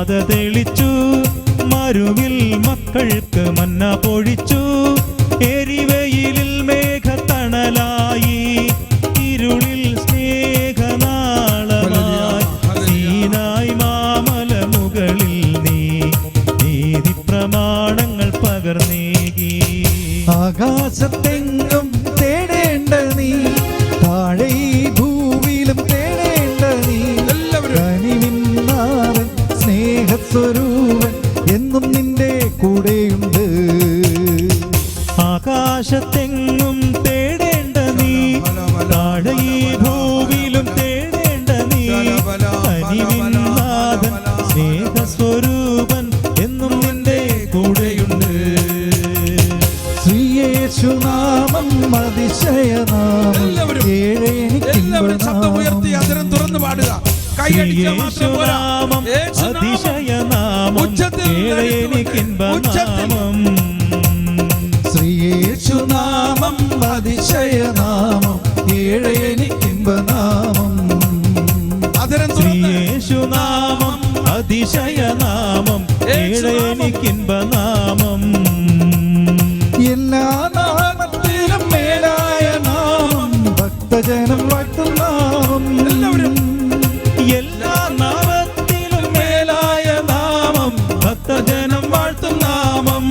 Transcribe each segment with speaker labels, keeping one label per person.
Speaker 1: പാത തെളിച്ചു, മരുവിൽ മക്കൾക്ക് മന്ന പൊഴിച്ചു, എരിവെയിലിൽ മേഘത്തണലായി, ഇരുളിൽ സ്നേഹനാളമായി, സീനായി മാമല മുകളിൽ നീ നീതി പ്രമാണങ്ങൾ പകർന്നേകി.
Speaker 2: ആകാശത്തെങ്ങും തേടേണ്ട നീ, താഴെ ഭൂമിയിലും തേടേണ്ട നീ, കനിവിന്നാവൻ സ്നേഹസ്വരൂപൻ എന്നും നിന്റെ കൂടെയുണ്ട്.
Speaker 1: ആകാശത്തെങ്ങും തേടേണ്ട നീ, താഴെ ഭൂമിയിലും തേടേണ്ട നീ, കനിവിന്നാഥൻ സ്നേഹസ്വരൂപൻ എന്നും നിന്റെ കൂടെയുണ്ട്.
Speaker 2: ശ്രീയേശുനാമം അതിശയനാമം,
Speaker 1: യേശുനാമം അതിശയനാമം, ഏഴെനിക്കിൻപനാമം.
Speaker 2: ശ്രീയേശുനാമം അതിശയനാമം, ഏഴെനിക്കിൻപനാമം.
Speaker 1: ശ്രീയേശുനാമം അതിശയനാമം, ഏഴെനിക്കിൻപനാമം.
Speaker 2: എല്ലാ നാമത്തിലും മേലായ നാമം, ഭക്തജനം വാഴ്ത്തും നാമം.
Speaker 1: എല്ലാ നാമത്തിലും മേലായ നാമം, ഭക്തജനം വാഴ്ത്തും നാമം.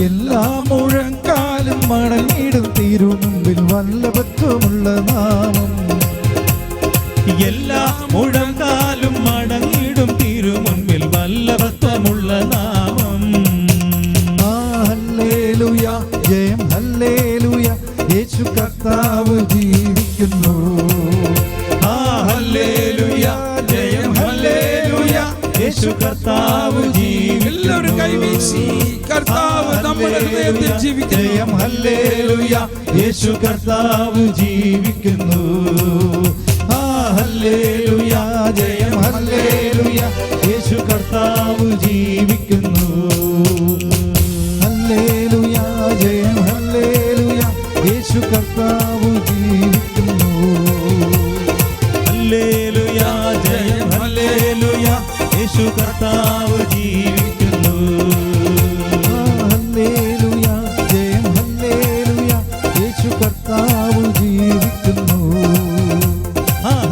Speaker 2: എല്ലാ മുഴങ്കാലും മടങ്ങിടും തിരുമുമ്പിൽ വല്ലഭത്വമുള്ള നാമം.
Speaker 1: എല്ലാ മുഴങ്കാലും മടങ്ങിടും തിരുമുൻപിൽ വല്ലഭത്വമുള്ള നാമം.
Speaker 2: ഹല്ലേലൂയ, ജയം ഹല്ലേലൂയ, യേശു കർത്താവ് ജീവിക്കുന്നു.
Speaker 1: ഹല്ലേലൂയ, ജയം ഹല്ലേലൂയ, യേശു കർത്താവ് ജീവിക്കുന്നു.
Speaker 3: കൈവീശി കർത്താവ് നമ്മുടെ ഹൃദയത്തിൽ ജീവിക്കുന്നു.
Speaker 1: ജയം ഹല്ലേലൂയ, യേശു കർത്താവ് ജീവിക്കുന്നു. ഹല്ലേലൂയ, ജയം ഹല്ലേലൂയ, യേശു കർത്താവ് ജീവിക്കുന്നു.
Speaker 2: ഹല്ലേലൂയ, ജയം ഹല്ലേലൂയ, യേശു കർത്താവ് ജീവിക്കുന്നു.
Speaker 1: ഹല്ലേലൂയ, ജയം ഹല്ലേലൂയ, യേശു കർത്താവ് ജീവിക്കുന്നു.
Speaker 2: ഹല്ലേലൂയ, ജയം ഹല്ലേലൂയ, യേശു കർത്താവ് ജീവിക്കുന്നു.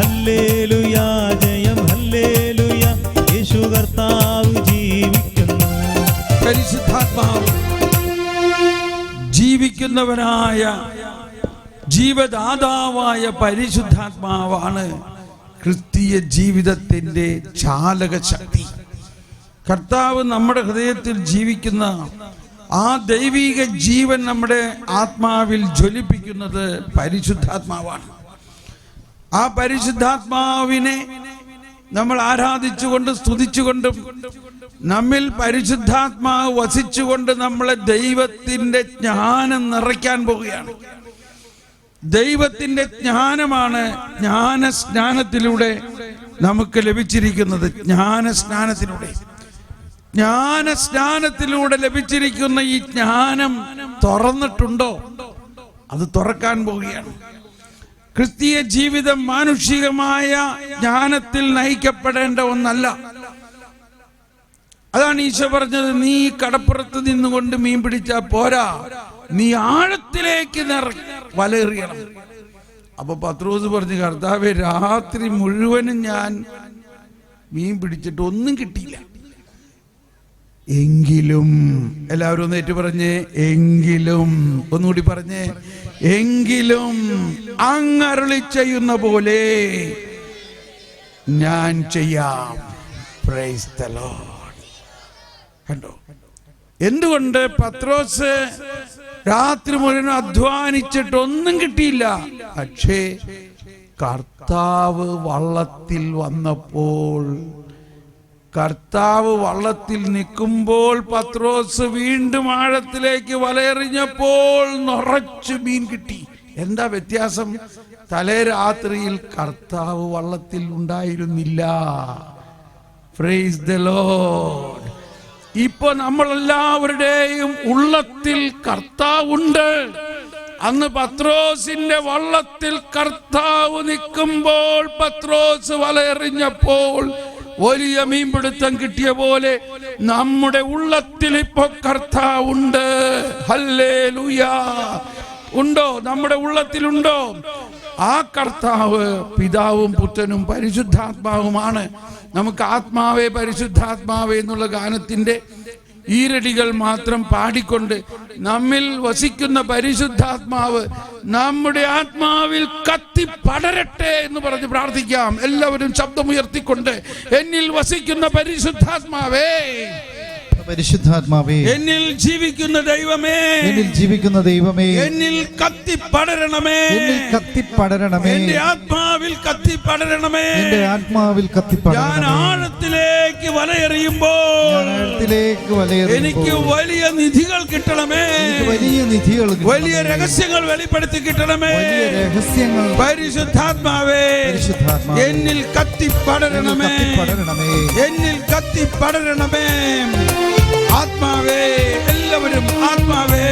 Speaker 1: ഹല്ലേലൂയ, ജയം ഹല്ലേലൂയ, യേശു കർത്താവ് ജീവിക്കുന്നു.
Speaker 3: പരിശുദ്ധാത്മാവ് ജീവിക്കുന്നവനായ ജീവദാതാവായ പരിശുദ്ധാത്മാവാണ് ക്രിസ്തീയ ജീവിതത്തിന്റെ ചാലക ശക്തി. കർത്താവ് നമ്മുടെ ഹൃദയത്തിൽ ജീവിക്കുന്ന ആ ദൈവിക ജീവൻ നമ്മുടെ ആത്മാവിൽ ജ്വലിപ്പിക്കുന്നത് പരിശുദ്ധാത്മാവാണ്. ആ പരിശുദ്ധാത്മാവിനെ നമ്മൾ ആരാധിച്ചുകൊണ്ടും സ്തുതിച്ചുകൊണ്ടും നമ്മിൽ പരിശുദ്ധാത്മാവ് വസിച്ചുകൊണ്ട് നമ്മളെ ദൈവത്തിന്റെ ജ്ഞാനം നിറയ്ക്കാൻ പോവുകയാണ്. ദൈവത്തിന്റെ ജ്ഞാനമാണ് ജ്ഞാനസ്നാനത്തിലൂടെ നമുക്ക് ലഭിച്ചിരിക്കുന്നത്. ജ്ഞാനസ്നാനത്തിലൂടെ ലഭിച്ചിരിക്കുന്ന ഈ ജ്ഞാനം തുറന്നിട്ടുണ്ടോ? അത് തുറക്കാൻ പോവുകയാണ്. ക്രിസ്തീയ ജീവിതം മാനുഷികമായ ജ്ഞാനത്തിൽ നയിക്കപ്പെടേണ്ട ഒന്നല്ല. അതാണ് ഈശോ പറഞ്ഞത്, നീ കടപ്പുറത്ത് നിന്നുകൊണ്ട് മീൻ പിടിച്ചാൽ പോരാ, നീ ആഴത്തിലേക്ക് വലയെറിയണം. അപ്പൊ പത്രോസ് പറഞ്ഞു, കർത്താവേ, രാത്രി മുഴുവനും ഞാൻ മീൻ പിടിച്ചിട്ട് ഒന്നും കിട്ടിയില്ല. എങ്കിലും, എല്ലാവരും ഒന്ന് ഏറ്റു പറഞ്ഞേ, എങ്കിലും, ഒന്നുകൂടി പറഞ്ഞേ, എങ്കിലും അങ്ങ് അരുളി ചെയ്യുന്ന പോലെ ഞാൻ ചെയ്യാം. Praise the Lord. കണ്ടോ എന്തുകൊണ്ട് പത്രോസ് രാത്രി മുഴുവൻ അധ്വാനിച്ചിട്ടൊന്നും കിട്ടിയില്ല? പക്ഷേ കർത്താവ് വള്ളത്തിൽ വന്നപ്പോൾ, കർത്താവ് വള്ളത്തിൽ നിൽക്കുമ്പോൾ പത്രോസ് വീണ്ടും ആഴത്തിലേക്ക് വലയെറിഞ്ഞപ്പോൾ നിറച്ചു മീൻ കിട്ടി. എന്താ വ്യത്യാസം? തലേ രാത്രിയിൽ കർത്താവ് വള്ളത്തിൽ ഉണ്ടായിരുന്നില്ല. Praise the Lord. ഇപ്പൊ നമ്മളെല്ലാവരുടെയും ഉള്ളത്തിൽ കർത്താവുണ്ട്. അന്ന് പത്രോസിന്റെ വള്ളത്തിൽ കർത്താവ് നിൽക്കുമ്പോൾ പത്രോസ് വലയെറിഞ്ഞപ്പോൾ വലിയ മീൻപിടുത്തം കിട്ടിയ പോലെ നമ്മുടെ ഉള്ളത്തിൽ ഇപ്പൊ കർത്താവുണ്ട്. ഹല്ലേലൂയ. ഉണ്ടോ? നമ്മുടെ ഉള്ളത്തിലുണ്ടോ? ആ കർത്താവ് പിതാവും പുത്രനും പരിശുദ്ധാത്മാവുമാണ്. നമുക്ക് ആത്മാവേ പരിശുദ്ധാത്മാവേ എന്നുള്ള ഗാനത്തിന്റെ ഈരടികൾ മാത്രം പാടിക്കൊണ്ട് നമ്മിൽ വസിക്കുന്ന പരിശുദ്ധാത്മാവ് നമ്മുടെ ആത്മാവിൽ കത്തി പടരട്ടെ എന്ന് പറഞ്ഞ് പ്രാർത്ഥിക്കാം. എല്ലാവരും ശബ്ദമുയർത്തിക്കൊണ്ട്, എന്നിൽ വസിക്കുന്ന പരിശുദ്ധാത്മാവേ,
Speaker 2: പരിശുദ്ധാത്മാവേ,
Speaker 3: എന്നിൽ ജീവിക്കുന്ന ദൈവമേ,
Speaker 2: എന്നിൽ ജീവിക്കുന്ന ദൈവമേ,
Speaker 3: എന്നിൽ കത്തി പടരണമേ,
Speaker 2: എന്നിൽ കത്തി പടരണമേ,
Speaker 3: എന്റെ ആത്മാവിൽ കത്തി പടരണമേ,
Speaker 2: എന്റെ ആത്മാവിൽ കത്തി
Speaker 3: ഞാൻ
Speaker 2: പടരണമേ.
Speaker 3: ആഴത്തിലേക്ക് വലയെറിയുമ്പോൾ എനിക്ക് വലിയ നിധികൾ കിട്ടണമേ,
Speaker 2: വലിയ നിധികൾ,
Speaker 3: വലിയ രഹസ്യങ്ങൾ വെളിപ്പെടുത്തി കിട്ടണമേ.
Speaker 2: വലിയ രഹസ്യങ്ങൾ
Speaker 3: പരിശുദ്ധാത്മാവേ, എന്നിൽ കത്തി പടരണമേ, എന്നിൽ കത്തി പടരണമേ. ആത്മാവേ, എല്ലാവരും ആത്മാവേ.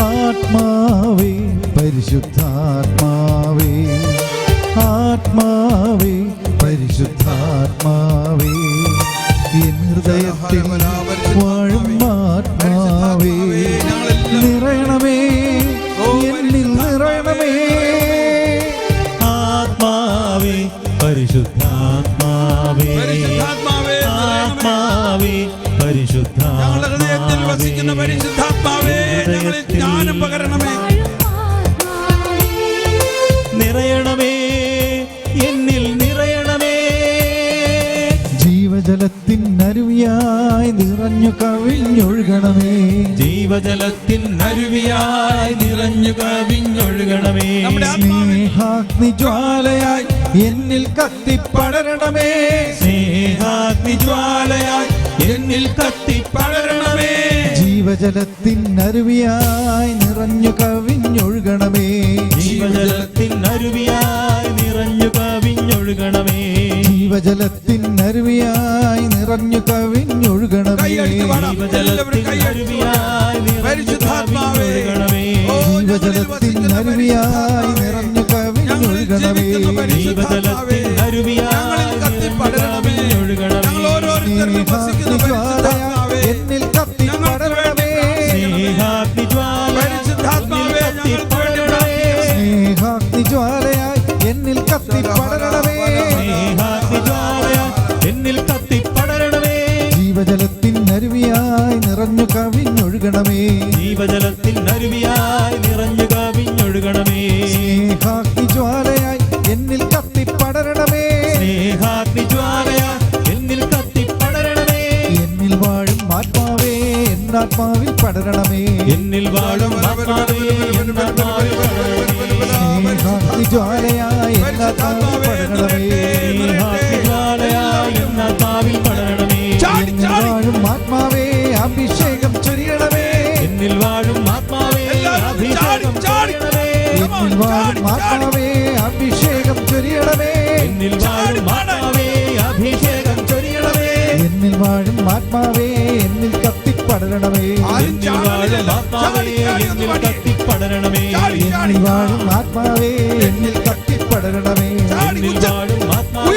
Speaker 2: ആത്മാവേ, പരിശുദ്ധാത്മാവേ, ആത്മാവേ, പരിശുദ്ധാത്മാവേ, എൻ ഹൃദയത്തിൽ വാഴും ആത്മാവേ, നിറയണമേ, എന്നിൽ നിറയണമേ.
Speaker 1: ആത്മാവേ, പരിശുദ്ധാത്മാവേ, ആത്മാവേ,
Speaker 3: ഞങ്ങളുടെ ഹൃദയത്തിൽ വസിക്കുന്ന പരിശുദ്ധാത്മാവേ, ഞങ്ങളിൽ ജ്ഞാനം പകരണമേ,
Speaker 1: നിറയണമേ, എന്നിൽ നിറയണമേ.
Speaker 2: ജീവജലത്തിൻ അരുവിയായി നിറഞ്ഞു കവിഞ്ഞൊഴുകണമേ,
Speaker 1: ജീവജലത്തിൻ അരുവിയായി നിറഞ്ഞു കവിഞ്ഞൊഴുകണമേ.
Speaker 2: സ്നേഹാഗ്നി ജ്വാലയായി എന്നിൽ കത്തിപ്പടരണമേ,
Speaker 1: സ്നേഹാഗ്നി ജ്വാലയായി എന്നിൽ കത്തിപ്പടരണമേ.
Speaker 2: ജീവജലത്തിൻ അരുവിയായി നിറഞ്ഞു കവിഞ്ഞൊഴുകണമേ,
Speaker 1: ജീവജലത്തിൻ അരുവിയായി നിറഞ്ഞു കവിഞ്ഞൊഴുകണമേ.
Speaker 2: ജീവജലത്തിൻ അരുവിയായി നിറഞ്ഞു കവിഞ്ഞൊഴുകണമേ,
Speaker 1: ജീവജലത്തിൻ അരുവിയായി നിറഞ്ഞു കവിഞ്ഞൊഴുകണമേ.
Speaker 2: ജീവജലത്തിൻ അരുവിയായി നിറഞ്ഞു കവിഞ്ഞൊഴുകണമേ,
Speaker 1: ജീവജലത്തിൻ അരുവിയായി നിറഞ്ഞു കവിഞ്ഞൊഴുകണമേ.
Speaker 2: സ്നേഹാഗ്നി ജ്വാലയായി എന്നിൽ കത്തിപ്പടരണമേ,
Speaker 1: സ്നേഹാഗ്നി ജ്വാലയായി
Speaker 2: സ്നേഹാഗ്നി ജ്വാലയായി എന്നിൽ കത്തിപ്പടരണമേ,
Speaker 1: സ്നേഹാഗ്നി ജ്വാലയായി എന്നിൽ കത്തിപ്പടരണമേ.
Speaker 2: ജീവജലത്തിൻ അരുവിയായി നിറഞ്ഞു കവിഞ്ഞൊഴുകണമേ,
Speaker 1: ജീവജലത്തിൻ അരുവിയായി നിറഞ്ഞു കവിഞ്ഞൊഴുകണമേ.
Speaker 2: സ്നേഹാഗ്നി ജ്വാലയായി എന്നിൽ കത്തിപ്പടരണമേ,
Speaker 1: സ്നേഹാഗ്നി ജ്വാലയായി എന്നിൽ കത്തിപ്പടരണമേ.
Speaker 2: എന്നിൽ വാഴും ആത്മാവേ എന്നാത്മാവിൽ പടരണമേ,
Speaker 1: എന്നിൽ വാഴും ആത്മാവേ എന്നാത്മാവിൽ പടരണമേ.
Speaker 2: സ്നേഹാഗ്നി ജ്വാലയായി എന്നാത്മാവിൽ പടരണമേ,
Speaker 1: സ്നേഹാഗ്നി ജ്വാലയായി എന്നാത്മാവിൽ പടരണമേ.
Speaker 2: എന്നിൽ വാഴും ആത്മാവേ അഭിഷേകം ചൊരിയണമേ,
Speaker 1: എന്നിൽ വാഴും ആത്മാവേ അഭിഷേകം ചൊരിയണമേ.
Speaker 2: എന്നിൽ വാഴും ആത്മാവേ അഭിഷേകം ചൊരിയണമേ,
Speaker 1: എന്നിൽ വാഴും ആത്മാവേ അഭിഷേകം ചൊരിയണമേ.
Speaker 2: എന്നിൽ വാഴും ആത്മാവേ എന്നിൽ കത്തിപ്പടരണമേ,
Speaker 1: എന്നിൽ വാഴും ആത്മാവേ എന്നിൽ കത്തിപ്പടരണമേ.
Speaker 2: എന്നിൽ വാഴും ആത്മാവേ എന്നിൽ കത്തിപ്പടരണമേ,
Speaker 1: എന്നിൽ വാഴും ആത്മാവേ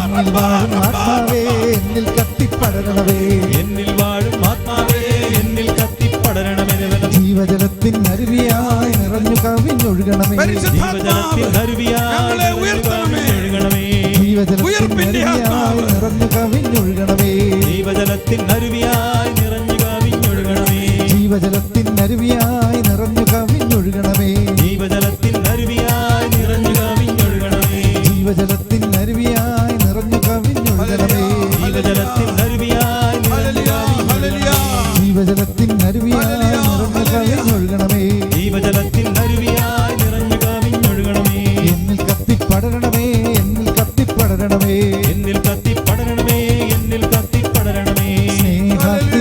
Speaker 2: എന്നിൽ വാഴും ആത്മാവേ എന്നിൽ കത്തിപ്പടരണമേ,
Speaker 1: എന്നിൽ വാഴും ആത്മാവേ എന്നിൽ കത്തിപ്പടരണമേ.
Speaker 2: ജീവജലത്തിൻ അരുവിയായി നിറഞ്ഞു കവിഞ്ഞൊഴുകണമേ,
Speaker 1: ജീവജലത്തിൻ അരുവിയായി ഒഴുകണമേ.
Speaker 2: ജീവജലത്തിൻ അരുവിയായി നിറഞ്ഞു കവിഞ്ഞൊഴുകണമേ,
Speaker 1: ജീവജലത്തിൻ അരുവിയായി നിറഞ്ഞു കവിഞ്ഞൊഴുകണമേ.
Speaker 2: ജീവജലത്തിൻ അരുവിയായി നിറഞ്ഞു കവിഞ്ഞൊഴുകണമേ,
Speaker 1: ജീവജലത്തിൻ അരുവിയായി നിറഞ്ഞു കവിഞ്ഞൊഴുകണമേ.
Speaker 2: ജീവജലത്തിൻ അരുവിയായി നിറഞ്ഞു കവിഞ്ഞൊഴുകണമേ,
Speaker 1: ജീവജലത്തിൻ അരുവിയായി നിറഞ്ഞു കവിഞ്ഞൊഴുകണമേ.
Speaker 2: ജീവജലത്തിൻ അരുവിയായി നിറഞ്ഞു കവിഞ്ഞൊഴുകണമേ,
Speaker 1: ജീവജലത്തിൻ അരുവിയായി നിറഞ്ഞു കവിഞ്ഞൊഴുകണമേ.
Speaker 2: എന്നിൽ കത്തിപ്പടരണമേ, എന്നിൽ കത്തിപ്പടരണമേ,
Speaker 1: എന്നിൽ കത്തിപ്പടരണമേ, എന്നിൽ കത്തിപ്പടരണമേ.
Speaker 2: സ്നേഹാഗ്നി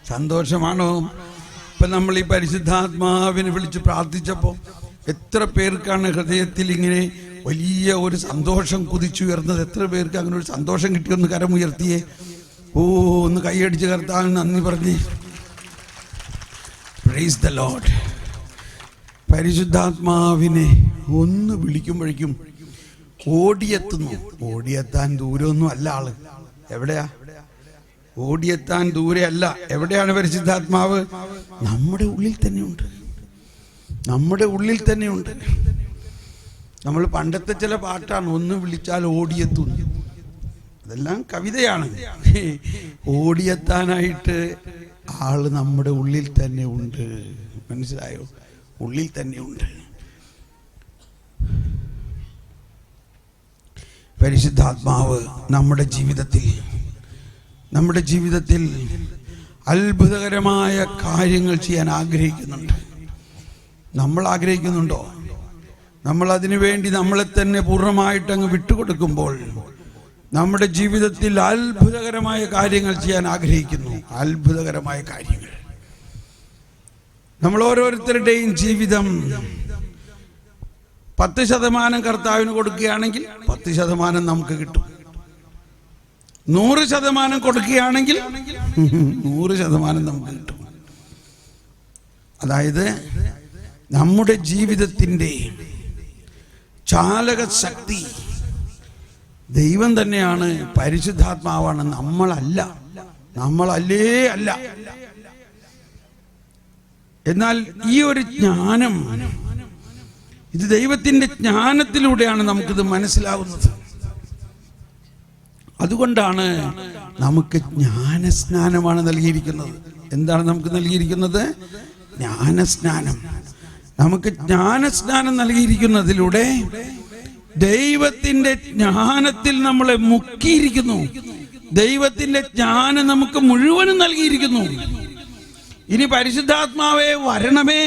Speaker 3: സന്തോഷമാണോ? ഇപ്പം നമ്മൾ ഈ പരിശുദ്ധാത്മാവിനെ വിളിച്ച് പ്രാർത്ഥിച്ചപ്പോൾ എത്ര പേർക്കാണ് ഹൃദയത്തിൽ ഇങ്ങനെ വലിയ ഒരു സന്തോഷം കുതിച്ചുയർന്നത്? എത്ര പേർക്ക് അങ്ങനെ ഒരു സന്തോഷം കിട്ടിയൊന്ന് കരമുയർത്തിയേ. ഒന്ന് കൈയടിച്ച് കർത്താവിന് നന്ദി പറഞ്ഞേ. Price the Lord. പരിശുദ്ധാത്മാവിനെ ഒന്ന് വിളിക്കുമ്പോഴേക്കും ഓടിയെത്തുന്നു. ഓടിയെത്താൻ ദൂരമൊന്നും അല്ല ആള്. എവിടെയാ? ഓടിയെത്താൻ ദൂരെ അല്ല. എവിടെയാണ് പരിശുദ്ധാത്മാവ്? നമ്മുടെ ഉള്ളിൽ തന്നെയുണ്ട്. നമ്മുടെ ഉള്ളിൽ തന്നെയുണ്ട്. നമ്മൾ പണ്ടത്തെ ചില പാട്ടാണ്, ഒന്ന് വിളിച്ചാൽ ഓടിയെത്തുന്നു. അതെല്ലാം കവിതയാണ്. ഓടിയെത്താനായിട്ട് ആള് നമ്മുടെ ഉള്ളിൽ തന്നെ ഉണ്ട്. മനസ്സിലായോ? ഉള്ളിൽ തന്നെ ഉണ്ട്. പരിശുദ്ധാത്മാവ് നമ്മുടെ ജീവിതത്തിൽ അത്ഭുതകരമായ കാര്യങ്ങൾ ചെയ്യാൻ ആഗ്രഹിക്കുന്നുണ്ട്. നമ്മൾ ആഗ്രഹിക്കുന്നുണ്ടോ? നമ്മൾ അതിനു വേണ്ടി നമ്മളെ തന്നെ പൂർണ്ണമായിട്ട് അങ്ങ് വിട്ടുകൊടുക്കുമ്പോൾ നമ്മുടെ ജീവിതത്തിൽ അത്ഭുതകരമായ കാര്യങ്ങൾ ചെയ്യാൻ ആഗ്രഹിക്കുന്നു. അത്ഭുതകരമായ കാര്യങ്ങൾ. നമ്മൾ ഓരോരുത്തരുടെയും ജീവിതം 10% കർത്താവിന് കൊടുക്കുകയാണെങ്കിൽ 10% നമുക്ക് കിട്ടും. 100% കൊടുക്കുകയാണെങ്കിൽ 100% നമുക്ക് കിട്ടും. അതായത് നമ്മുടെ ജീവിതത്തിൻ്റെ ചാലക ശക്തി ദൈവം തന്നെയാണ്, പരിശുദ്ധാത്മാവാണ്, നമ്മളല്ലേ അല്ല. എന്നാൽ ഈ ഒരു ജ്ഞാനം, ഇത് ദൈവത്തിൻ്റെ ജ്ഞാനത്തിലൂടെയാണ് നമുക്കിത് മനസ്സിലാവുന്നത്. അതുകൊണ്ടാണ് നമുക്ക് ജ്ഞാനസ്നാനമാണ് നൽകിയിരിക്കുന്നത്. എന്താണ് നമുക്ക് നൽകിയിരിക്കുന്നത്? ജ്ഞാനസ്നാനം. നമുക്ക് ജ്ഞാനസ്നാനം നൽകിയിരിക്കുന്നതിലൂടെ ദൈവത്തിന്റെ ജ്ഞാനത്തിൽ നമ്മളെ മുക്കിയിരിക്കുന്നു. ദൈവത്തിന്റെ ജ്ഞാനം നമുക്ക് മുഴുവനും നൽകിയിരിക്കുന്നു. ഇനി പരിശുദ്ധാത്മാവേ വരണമേ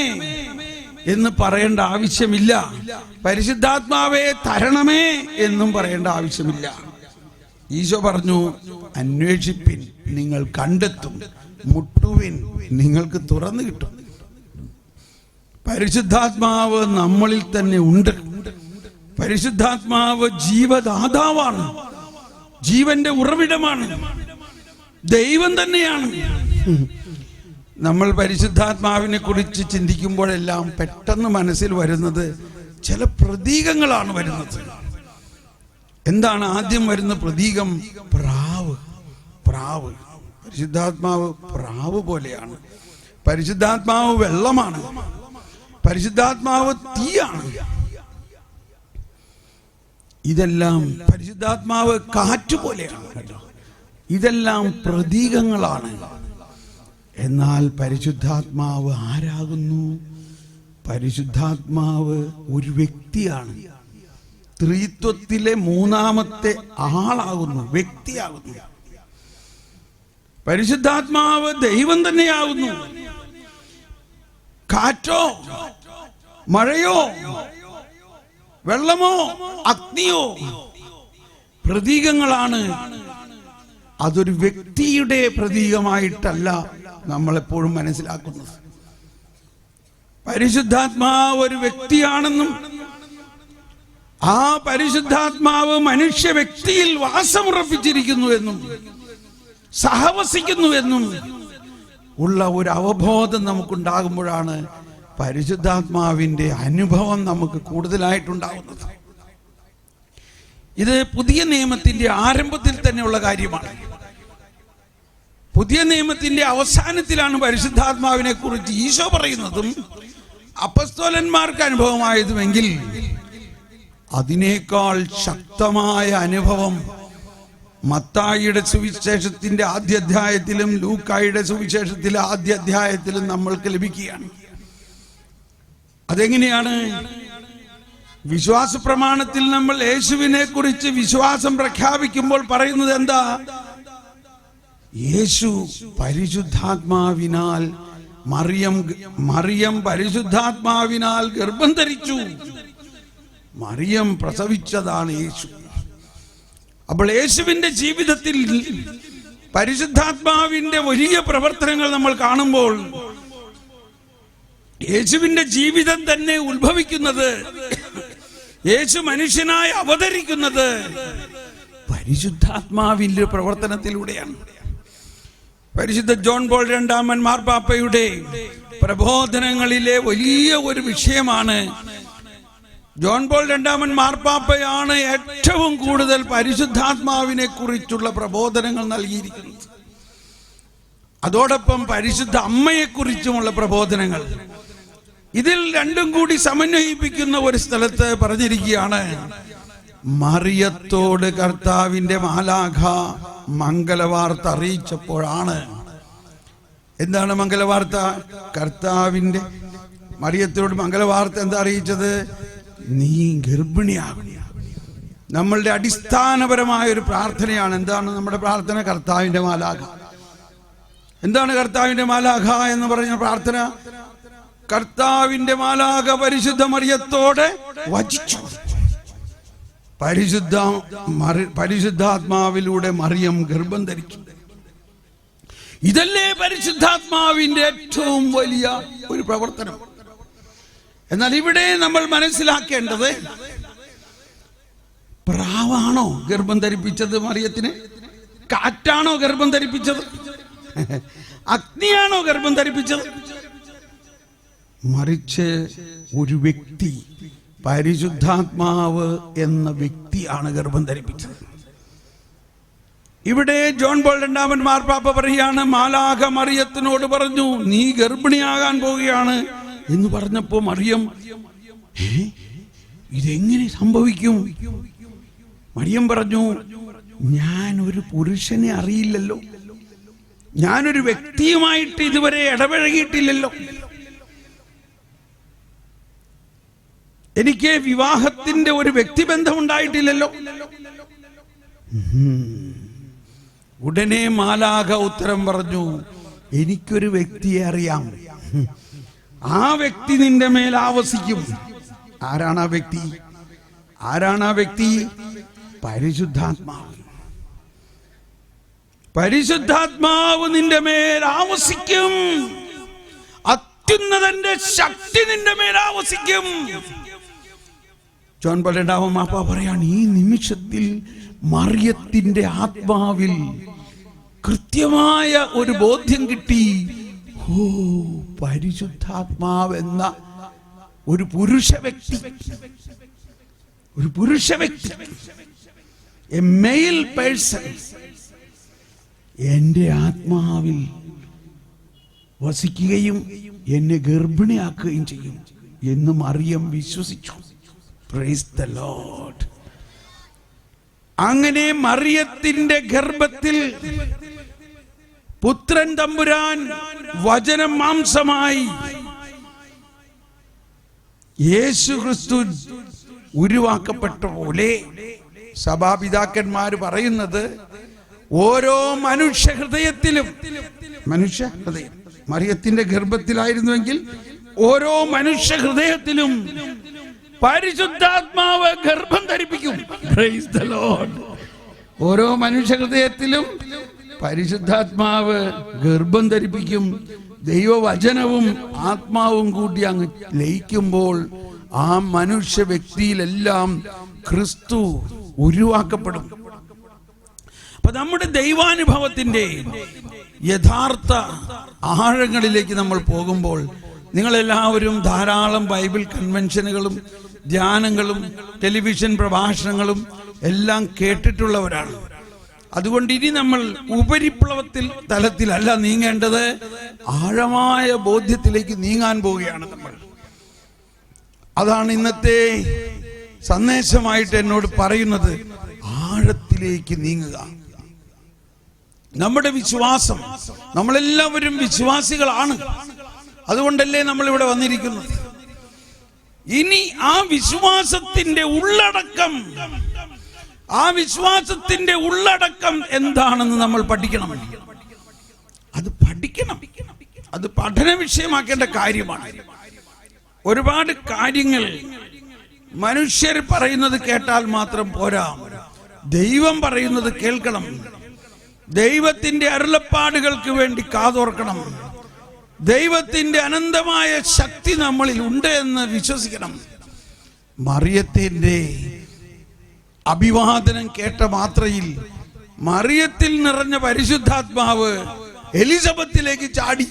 Speaker 3: എന്ന് പറയേണ്ട ആവശ്യമില്ല. പരിശുദ്ധാത്മാവേ തരണമേ എന്നും പറയേണ്ട ആവശ്യമില്ല. ഈശോ പറഞ്ഞു, അന്വേഷിപ്പിൻ നിങ്ങൾ കണ്ടെത്തും, മുട്ടുവിൻ നിങ്ങൾക്ക് തുറന്നു കിട്ടും. പരിശുദ്ധാത്മാവ് നമ്മളിൽ തന്നെ ഉണ്ട്. പരിശുദ്ധാത്മാവ് ജീവദാതാവാണ്, ജീവന്റെ ഉറവിടമാണ്, ദൈവം തന്നെയാണ്. നമ്മൾ പരിശുദ്ധാത്മാവിനെ കുറിച്ച് ചിന്തിക്കുമ്പോഴെല്ലാം പെട്ടെന്ന് മനസ്സിൽ വരുന്നത് ചില പ്രതീകങ്ങളാണ് വരുന്നത്. എന്താണ് ആദ്യം വരുന്ന പ്രതീകം? പ്രാവ്. പരിശുദ്ധാത്മാവ് പ്രാവ് പോലെയാണ്. പരിശുദ്ധാത്മാവ് വെള്ളമാണ്. പരിശുദ്ധാത്മാവ് തീയാണ്. ഇതെല്ലാം പരിശുദ്ധാത്മാവ് കാറ്റ് പോലെയാണ്. ഇതെല്ലാം പ്രതീകങ്ങളാണ്. എന്നാൽ പരിശുദ്ധാത്മാവ് ആരാകുന്നു? പരിശുദ്ധാത്മാവ് ഒരു വ്യക്തിയാണ്. ത്രിത്വത്തിലെ മൂന്നാമത്തെ ആളാകുന്നു, വ്യക്തിയാകുന്നു. പരിശുദ്ധാത്മാവ് ദൈവം തന്നെയാകുന്നു. കാറ്റോ മഴയോ വെള്ളമോ അഗ്നിയോ പ്രതീകങ്ങളാണ്. അതൊരു വ്യക്തിയുടെ പ്രതീകമായിട്ടല്ല നമ്മളെപ്പോഴും മനസ്സിലാക്കുന്നത്. പരിശുദ്ധാത്മാവ് ഒരു വ്യക്തിയാണെന്നും ആ പരിശുദ്ധാത്മാവ് മനുഷ്യ വ്യക്തിയിൽ വാസമുറപ്പിച്ചിരിക്കുന്നു എന്നും സഹവസിക്കുന്നു എന്നും ഉള്ള ഒരു അവബോധം നമുക്കുണ്ടാകുമ്പോഴാണ് പരിശുദ്ധാത്മാവിന്റെ അനുഭവം നമുക്ക് കൂടുതലായിട്ടുണ്ടാകുന്നത്. ഇത് പുതിയ നിയമത്തിന്റെ ആരംഭത്തിൽ തന്നെയുള്ള കാര്യമാണ്. പുതിയ നിയമത്തിന്റെ അവസാനത്തിലാണ് പരിശുദ്ധാത്മാവിനെ കുറിച്ച് ഈശോ പറയുന്നതും അപ്പസ്തോലന്മാർക്ക് അനുഭവമായതുമെങ്കിൽ അതിനേക്കാൾ ശക്തമായ അനുഭവം മത്തായിയുടെ സുവിശേഷത്തിന്റെ ആദ്യ അധ്യായത്തിലും ലൂക്കായുടെ സുവിശേഷത്തിലെ ആദ്യ അധ്യായത്തിലും നമ്മൾക്ക് ലഭിക്കുകയാണ്. അതെങ്ങനെയാണ്? വിശ്വാസ പ്രമാണത്തിൽ നമ്മൾ യേശുവിനെ കുറിച്ച് വിശ്വാസം പ്രഖ്യാപിക്കുമ്പോൾ പറയുന്നത് എന്താ? യേശു പരിശുദ്ധാത്മാവിനാൽ മറിയം പരിശുദ്ധാത്മാവിനാൽ ഗർഭം ധരിച്ചു. മറിയം പ്രസവിച്ചതാണ് യേശു. അപ്പോൾ യേശുവിന്റെ ജീവിതത്തിൽ പരിശുദ്ധാത്മാവിന്റെ വലിയ പ്രവർത്തനങ്ങൾ നമ്മൾ കാണുമ്പോൾ യേശുവിന്റെ ജീവിതം തന്നെ ഉത്ഭവിക്കുന്നത്, യേശു മനുഷ്യനായി അവതരിക്കുന്നത് പരിശുദ്ധാത്മാവിന്റെ പ്രവർത്തനത്തിലൂടെയാണ്. പരിശുദ്ധ ജോൺ പോൾ രണ്ടാമൻ മാർപ്പാപ്പയുടെ പ്രബോധനങ്ങളിലെ വലിയ ഒരു വിഷയമാണ്. ജോൺ പോൾ രണ്ടാമൻ മാർപ്പാപ്പയാണ് ഏറ്റവും കൂടുതൽ പരിശുദ്ധാത്മാവിനെ കുറിച്ചുള്ള പ്രബോധനങ്ങൾ നൽകിയിരിക്കുന്നത്. അതോടൊപ്പം പരിശുദ്ധ അമ്മയെക്കുറിച്ചുമുള്ള പ്രബോധനങ്ങൾ. ഇതിൽ രണ്ടും കൂടി സമന്വയിപ്പിക്കുന്ന ഒരു സ്ഥലത്ത് പറഞ്ഞിരിക്കുകയാണ്, മറിയത്തോട് കർത്താവിന്റെ മാലാഖ മംഗളവാർത്ത അറിയിച്ചപ്പോഴാണ്. എന്താണ് മംഗളവാർത്ത? കർത്താവിന്റെ മറിയത്തോട് മംഗളവാർത്ത എന്താ അറിയിച്ചത്? നീ ഗർഭിണിയാകും. നമ്മളുടെ അടിസ്ഥാനപരമായ ഒരു പ്രാർത്ഥനയാണ്. എന്താണ് നമ്മുടെ പ്രാർത്ഥന? കർത്താവിന്റെ മാലാഖ. എന്താണ് കർത്താവിന്റെ മാലാഖ എന്ന് പറഞ്ഞ പ്രാർത്ഥന? കർത്താവിന്റെ മാലാഖ പരിശുദ്ധ മറിയത്തോടെ വചിച്ചു. പരിശുദ്ധാത്മാവിലൂടെ മറിയം ഗർഭം ധരിച്ചു. ഇതല്ലേ പരിശുദ്ധാത്മാവിന്റെ ഏറ്റവും വലിയ ഒരു പ്രവർത്തനം. എന്നാൽ ഇവിടെ നമ്മൾ മനസ്സിലാക്കേണ്ടത്, പ്രാവാണോ ഗർഭം ധരിപ്പിച്ചത് മറിയത്തിന്? കാറ്റാണോ ഗർഭം ധരിപ്പിച്ചത്? അഗ്നിയാണോ ഗർഭം ധരിപ്പിച്ചത്? മറിച്ച് ഒരു വ്യക്തി, പരിശുദ്ധാത്മാവ് എന്ന വ്യക്തിയാണ് ഗർഭം ധരിപ്പിച്ചത്. ഇവിടെ ജോൺ പോൾ രണ്ടാമൻ മാർപ്പാപ്പ പറയുകയാണ്, മാലാഖ മറിയത്തിനോട് പറഞ്ഞു നീ ഗർഭിണിയാകാൻ പോവുകയാണ് എന്ന് പറഞ്ഞപ്പോ മറിയം, ഇതെങ്ങനെ സംഭവിക്കും? മറിയം പറഞ്ഞു, ഞാൻ ഒരു പുരുഷനെ അറിയില്ലല്ലോ, ഞാനൊരു വ്യക്തിയുമായിട്ട് ഇതുവരെ ഇടപഴകിയിട്ടില്ലല്ലോ, എനിക്ക് വിവാഹത്തിന്റെ ഒരു വ്യക്തിബന്ധം ഉണ്ടായിട്ടില്ലല്ലോ. ഉടനെ മാലാഖ ഉത്തരം പറഞ്ഞു, എനിക്കൊരു വ്യക്തിയെ അറിയാം, ആ വ്യക്തി നിന്റെ മേൽ ആവസിക്കും. ആരാണ് ആ വ്യക്തി? ആരാണ് ആ വ്യക്തി? പരിശുദ്ധാത്മാവ്. പരിശുദ്ധാത്മാവ് നിന്റെ മേൽ ആവസിക്കും. അത്യുന്നതന്റെ ശക്തി നിന്റെ മേൽ ആവസിക്കും. ജോൺ പോൾ രണ്ടാമൻ മാർപ്പാപ്പ പറയാണ്, ഈ നിമിഷത്തിൽ മറിയത്തിന്റെ ആത്മാവിൽ കൃത്യമായ ഒരു ബോധ്യം കിട്ടി. ഓ, പരിശുദ്ധാത്മാവ് എന്ന ഒരു പുരുഷ വ്യക്തി, ഒരു പുരുഷ വ്യക്തി, എ മെയിൽ പേഴ്സൺ എന്റെ ആത്മാവിൽ വസിക്കുകയും എന്നെ ഗർഭിണിയാക്കുകയും ചെയ്യും എന്ന് മറിയം വിശ്വസിച്ചു. Price the Lord. അങ്ങനെ മറിയത്തിന്റെ ഗർഭത്തിൽ പുത്രൻ തമ്പുരാൻ വചനം മാംസമായി യേശു ക്രിസ്തു ഉരുവാക്കപ്പെട്ട പോലെ സഭാപിതാക്കന്മാർ പറയുന്നത്, ഓരോ മനുഷ്യ ഹൃദയത്തിലും, മനുഷ്യ ഹൃദയം മറിയത്തിന്റെ ഗർഭത്തിലായിരുന്നുവെങ്കിൽ ഓരോ മനുഷ്യ ഹൃദയത്തിലും പരിശുദ്ധാത്മാവ് ഗർഭം ധരിപ്പിക്കും. Price the Lord. ഓരോ മനുഷ്യ ഹൃദയത്തിലും പരിശുദ്ധാത്മാവ് ഗർഭം ധരിപ്പിക്കും. ദൈവവചനവും ആത്മാവും കൂടി അങ്ങ് ലയിക്കുമ്പോൾ ആ മനുഷ്യ വ്യക്തിയിലെല്ലാം ക്രിസ്തു ഉരുവാക്കപ്പെടും. അപ്പൊ നമ്മുടെ ദൈവാനുഭവത്തിന്റെ യഥാർത്ഥ ആഴങ്ങളിലേക്ക് നമ്മൾ പോകുമ്പോൾ, നിങ്ങളെല്ലാവരും ധാരാളം ബൈബിൾ കൺവെൻഷനുകളും ധ്യാനങ്ങളും ടെലിവിഷൻ പ്രഭാഷണങ്ങളും എല്ലാം കേട്ടിട്ടുള്ളവരാണ്. അതുകൊണ്ട് ഇനി നമ്മൾ ഉപരിപ്ലവത്തിൽ തലത്തിലല്ല നീങ്ങേണ്ടത്, ആഴമായ ബോധ്യത്തിലേക്ക് നീങ്ങാൻ പോവുകയാണ് നമ്മൾ. അതാണ് ഇന്നത്തെ സന്ദേശമായിട്ട് എന്നോട് പറയുന്നത്, ആഴത്തിലേക്ക് നീങ്ങുക. നമ്മുടെ വിശ്വാസം, നമ്മളെല്ലാവരും വിശ്വാസികളാണ്, അതുകൊണ്ടല്ലേ നമ്മൾ ഇവിടെ വന്നിരിക്കുന്നത്. ഇനി ആ വിശ്വാസത്തിന്റെ ഉള്ളടക്കം, ആ വിശ്വാസത്തിന്റെ ഉള്ളടക്കം എന്താണെന്ന് നമ്മൾ പഠിക്കണം. അത് പഠിക്കണം, അത് പഠന വിഷയമാക്കേണ്ട കാര്യമാണ്. ഒരുപാട് കാര്യങ്ങൾ മനുഷ്യർ പറയുന്നത് കേട്ടാൽ മാത്രം പോരാ, ദൈവം പറയുന്നത് കേൾക്കണം. ദൈവത്തിന്റെ അരുളപ്പാടുകൾക്ക് വേണ്ടി കാതോർക്കണം. ദൈവത്തിന്റെ അനന്തമായ ശക്തി നമ്മളിൽ ഉണ്ട് എന്ന് വിശ്വസിക്കണം. മറിയത്തിന്റെ അഭിവാദനം കേട്ട മാത്രയിൽ മറിയത്തിൽ നിറഞ്ഞ പരിശുദ്ധാത്മാവ് എലിസബത്തിലേക്ക് ചാടി.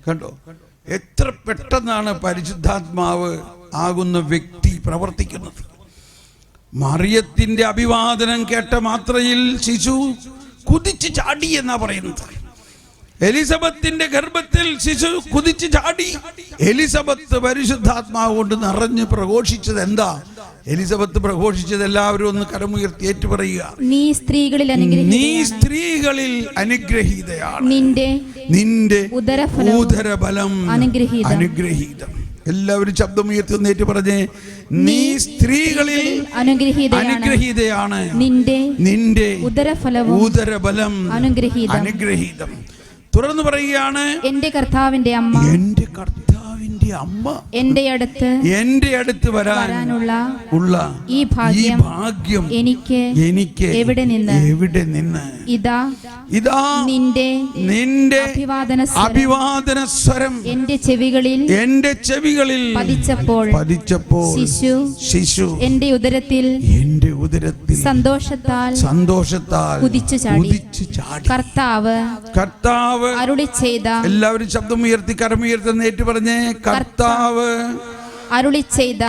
Speaker 3: കണ്ടോ എത്ര പെട്ടെന്നാണ് പരിശുദ്ധാത്മാവ് ആകുന്ന വ്യക്തി പ്രവർത്തിക്കുന്നത്. മറിയത്തിന്റെ അഭിവാദനം കേട്ട മാത്രയിൽ ശിശു കുതിച്ചു ചാടി എന്നാ പറയുന്നത്. എലിസബത്തിന്റെ ഗർഭത്തിൽ ശിശു കുതിച്ചു ചാടി. എലിസബത്ത് പരിശുദ്ധാത്മാവ് കൊണ്ട് നിറഞ്ഞ് പ്രഘോഷിച്ചത് എന്താ? എലിസബത്ത് പ്രഘോഷിച്ചത് എല്ലാവരും ഒന്ന് കരമുയർത്തി ഏറ്റു പറയുക.
Speaker 4: നീ സ്ത്രീകളിൽ
Speaker 3: അനുഗ്രഹീതയാണ്,
Speaker 4: നിന്റെ
Speaker 3: ഉദരഫലം അനുഗ്രഹീതം. എല്ലാവരും ശബ്ദമുയർത്തി ഒന്ന് ഏറ്റു പറഞ്ഞേ, നീ സ്ത്രീകളിൽ അനുഗ്രഹീതയാണ്, നിന്റെ ഉദരഫലം അനുഗ്രഹീതം. തുടർന്ന് പറയുകയാണ്,
Speaker 4: എന്റെ കർത്താവിന്റെ അമ്മ എന്റെ അടുത്ത് വരാനുള്ള ഈ ഭാഗ്യം എനിക്ക് എവിടെ നിന്ന് ഇതാ നിന്റെ
Speaker 3: അഭിവാദന സ്വരം
Speaker 4: എന്റെ ചെവികളിൽ പതിച്ചപ്പോൾ ശിശു എന്റെ ഉദരത്തിൽ സന്തോഷത്താൽ കുതിച്ചു ചാടി. കർത്താവ് അരുളി ചെയ്ത,
Speaker 3: എല്ലാവരും ശബ്ദമുയർത്തി കരമുയർത്തി ഏറ്റു പറഞ്ഞേ, കർത്താവ്
Speaker 4: അരുളി ചെയ്ത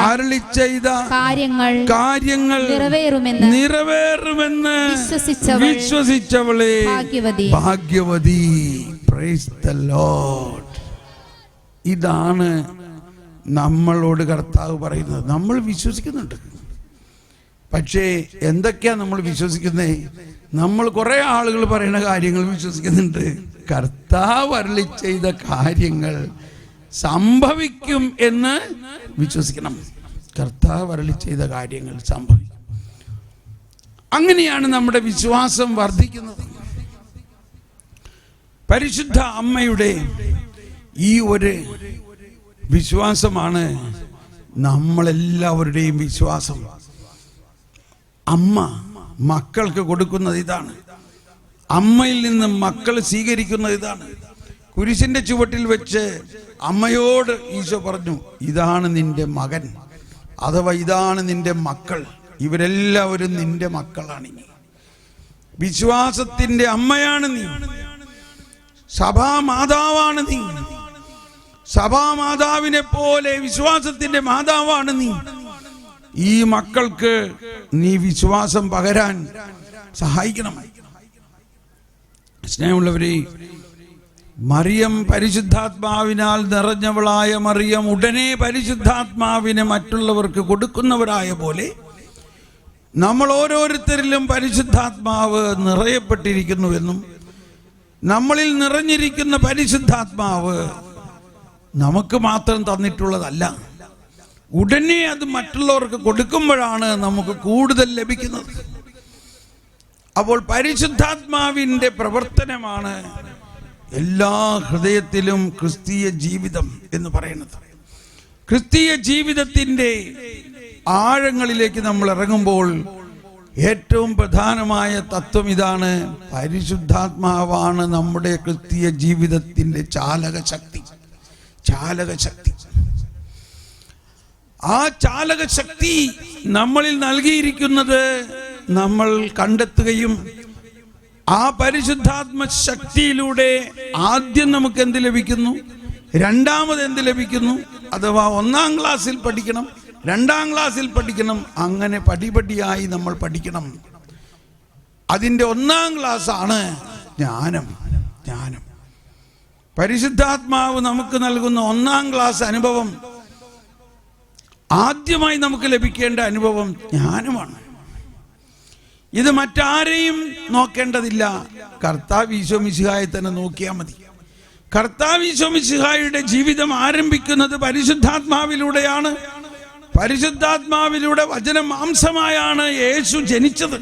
Speaker 4: കാര്യങ്ങൾ നിറവേറുമെന്ന്
Speaker 3: വിശ്വസിച്ചവളെ ഭാഗ്യവതി. Praise the Lord. ഇതാണ് നമ്മളോട് കർത്താവ് പറയുന്നത്. നമ്മൾ വിശ്വസിക്കുന്നുണ്ട്, പക്ഷേ എന്തൊക്കെയാ നമ്മൾ വിശ്വസിക്കുന്നത്? നമ്മൾ കുറെ ആളുകൾ പറയുന്ന കാര്യങ്ങൾ വിശ്വസിക്കുന്നുണ്ട്. കർത്താവ് അരുളി ചെയ്ത കാര്യങ്ങൾ സംഭവിക്കും എന്ന് വിശ്വസിക്കണം. കർത്താവ് അരുളി ചെയ്ത കാര്യങ്ങൾ സംഭവിക്കും. അങ്ങനെയാണ് നമ്മുടെ വിശ്വാസം വർദ്ധിക്കുന്നത്. പരിശുദ്ധ അമ്മയുടെ ഈ ഒരു വിശ്വാസമാണ് നമ്മളെല്ലാവരുടെയും വിശ്വാസം. അമ്മ മക്കൾക്ക് കൊടുക്കുന്നത് ഇതാണ്. അമ്മയിൽ നിന്ന് മക്കൾ സ്വീകരിക്കുന്നത് ഇതാണ്. കുരിശിന്റെ ചുവട്ടിൽ വെച്ച് അമ്മയോട് ഈശോ പറഞ്ഞു, ഇതാണ് നിന്റെ മകൻ, അഥവാ ഇതാണ് നിന്റെ മക്കൾ, ഇവരെല്ലാവരും നിന്റെ മക്കളാണ്. ഇനി വിശ്വാസത്തിന്റെ അമ്മയാണ് നീ, സഭാമാതാവാണ് നീ, സഭാമാതാവിനെ പോലെ വിശ്വാസത്തിന്റെ മാതാവാണ് നീ. ഈ മക്കൾക്ക് നീ വിശ്വാസം പകരാൻ സഹായിക്കണം. സ്നേഹമുള്ളവരെ, മറിയം പരിശുദ്ധാത്മാവിനാൽ നിറഞ്ഞവളായ മറിയം ഉടനെ പരിശുദ്ധാത്മാവിനെ മറ്റുള്ളവർക്ക് കൊടുക്കുന്നവരായ പോലെ നമ്മൾ ഓരോരുത്തരിലും പരിശുദ്ധാത്മാവ് നിറയപ്പെട്ടിരിക്കുന്നുവെന്നും നമ്മളിൽ നിറഞ്ഞിരിക്കുന്ന പരിശുദ്ധാത്മാവ് നമുക്ക് മാത്രം തന്നിട്ടുള്ളതല്ല, ഉടനെ അത് മറ്റുള്ളവർക്ക് കൊടുക്കുമ്പോഴാണ് നമുക്ക് കൂടുതൽ ലഭിക്കുന്നത്. അപ്പോൾ പരിശുദ്ധാത്മാവിൻ്റെ പ്രവർത്തനമാണ് എല്ലാ ഹൃദയത്തിലും ക്രിസ്തീയ ജീവിതം എന്ന് പറയുന്നത്. ക്രിസ്തീയ ജീവിതത്തിൻ്റെ ആഴങ്ങളിലേക്ക് നമ്മൾ ഇറങ്ങുമ്പോൾ ഏറ്റവും പ്രധാനമായ തത്വം ഇതാണ്: പരിശുദ്ധാത്മാവാണ് നമ്മുടെ ക്രിസ്തീയ ജീവിതത്തിൻ്റെ ചാലകശക്തി. ആ ചാലകശക്തി നമ്മളിൽ നൽകിയിരിക്കുന്നത് നമ്മൾ കണ്ടെത്തുകയും ആ പരിശുദ്ധാത്മ ശക്തിയിലൂടെ ആദ്യം നമുക്ക് എന്ത് ലഭിക്കുന്നു, രണ്ടാമത് എന്ത് ലഭിക്കുന്നു, അഥവാ 1-ാം ക്ലാസ്സിൽ പഠിക്കണം, 2-ാം ക്ലാസ്സിൽ പഠിക്കണം, അങ്ങനെ പടിപടിയായി നമ്മൾ പഠിക്കണം. അതിൻ്റെ 1-ാം ക്ലാസ്സാണ് ജ്ഞാനം. പരിശുദ്ധാത്മാവ് നമുക്ക് നൽകുന്ന 1-ാം ക്ലാസ് അനുഭവം, ആദ്യമായി നമുക്ക് ലഭിക്കേണ്ട അനുഭവം ജ്ഞാനമാണ്. ഇത് മറ്റാരെയും നോക്കേണ്ടതില്ല, കർത്താവ് ഈശോ മിശിഹായെ തന്നെ നോക്കിയാൽ മതി. കർത്താവ് ഈശോ മിശിഹായുടെ ജീവിതം ആരംഭിക്കുന്നത് പരിശുദ്ധാത്മാവിലൂടെയാണ്. പരിശുദ്ധാത്മാവിലൂടെ വചനം മാംസമായാണ് യേശു ജനിച്ചത്.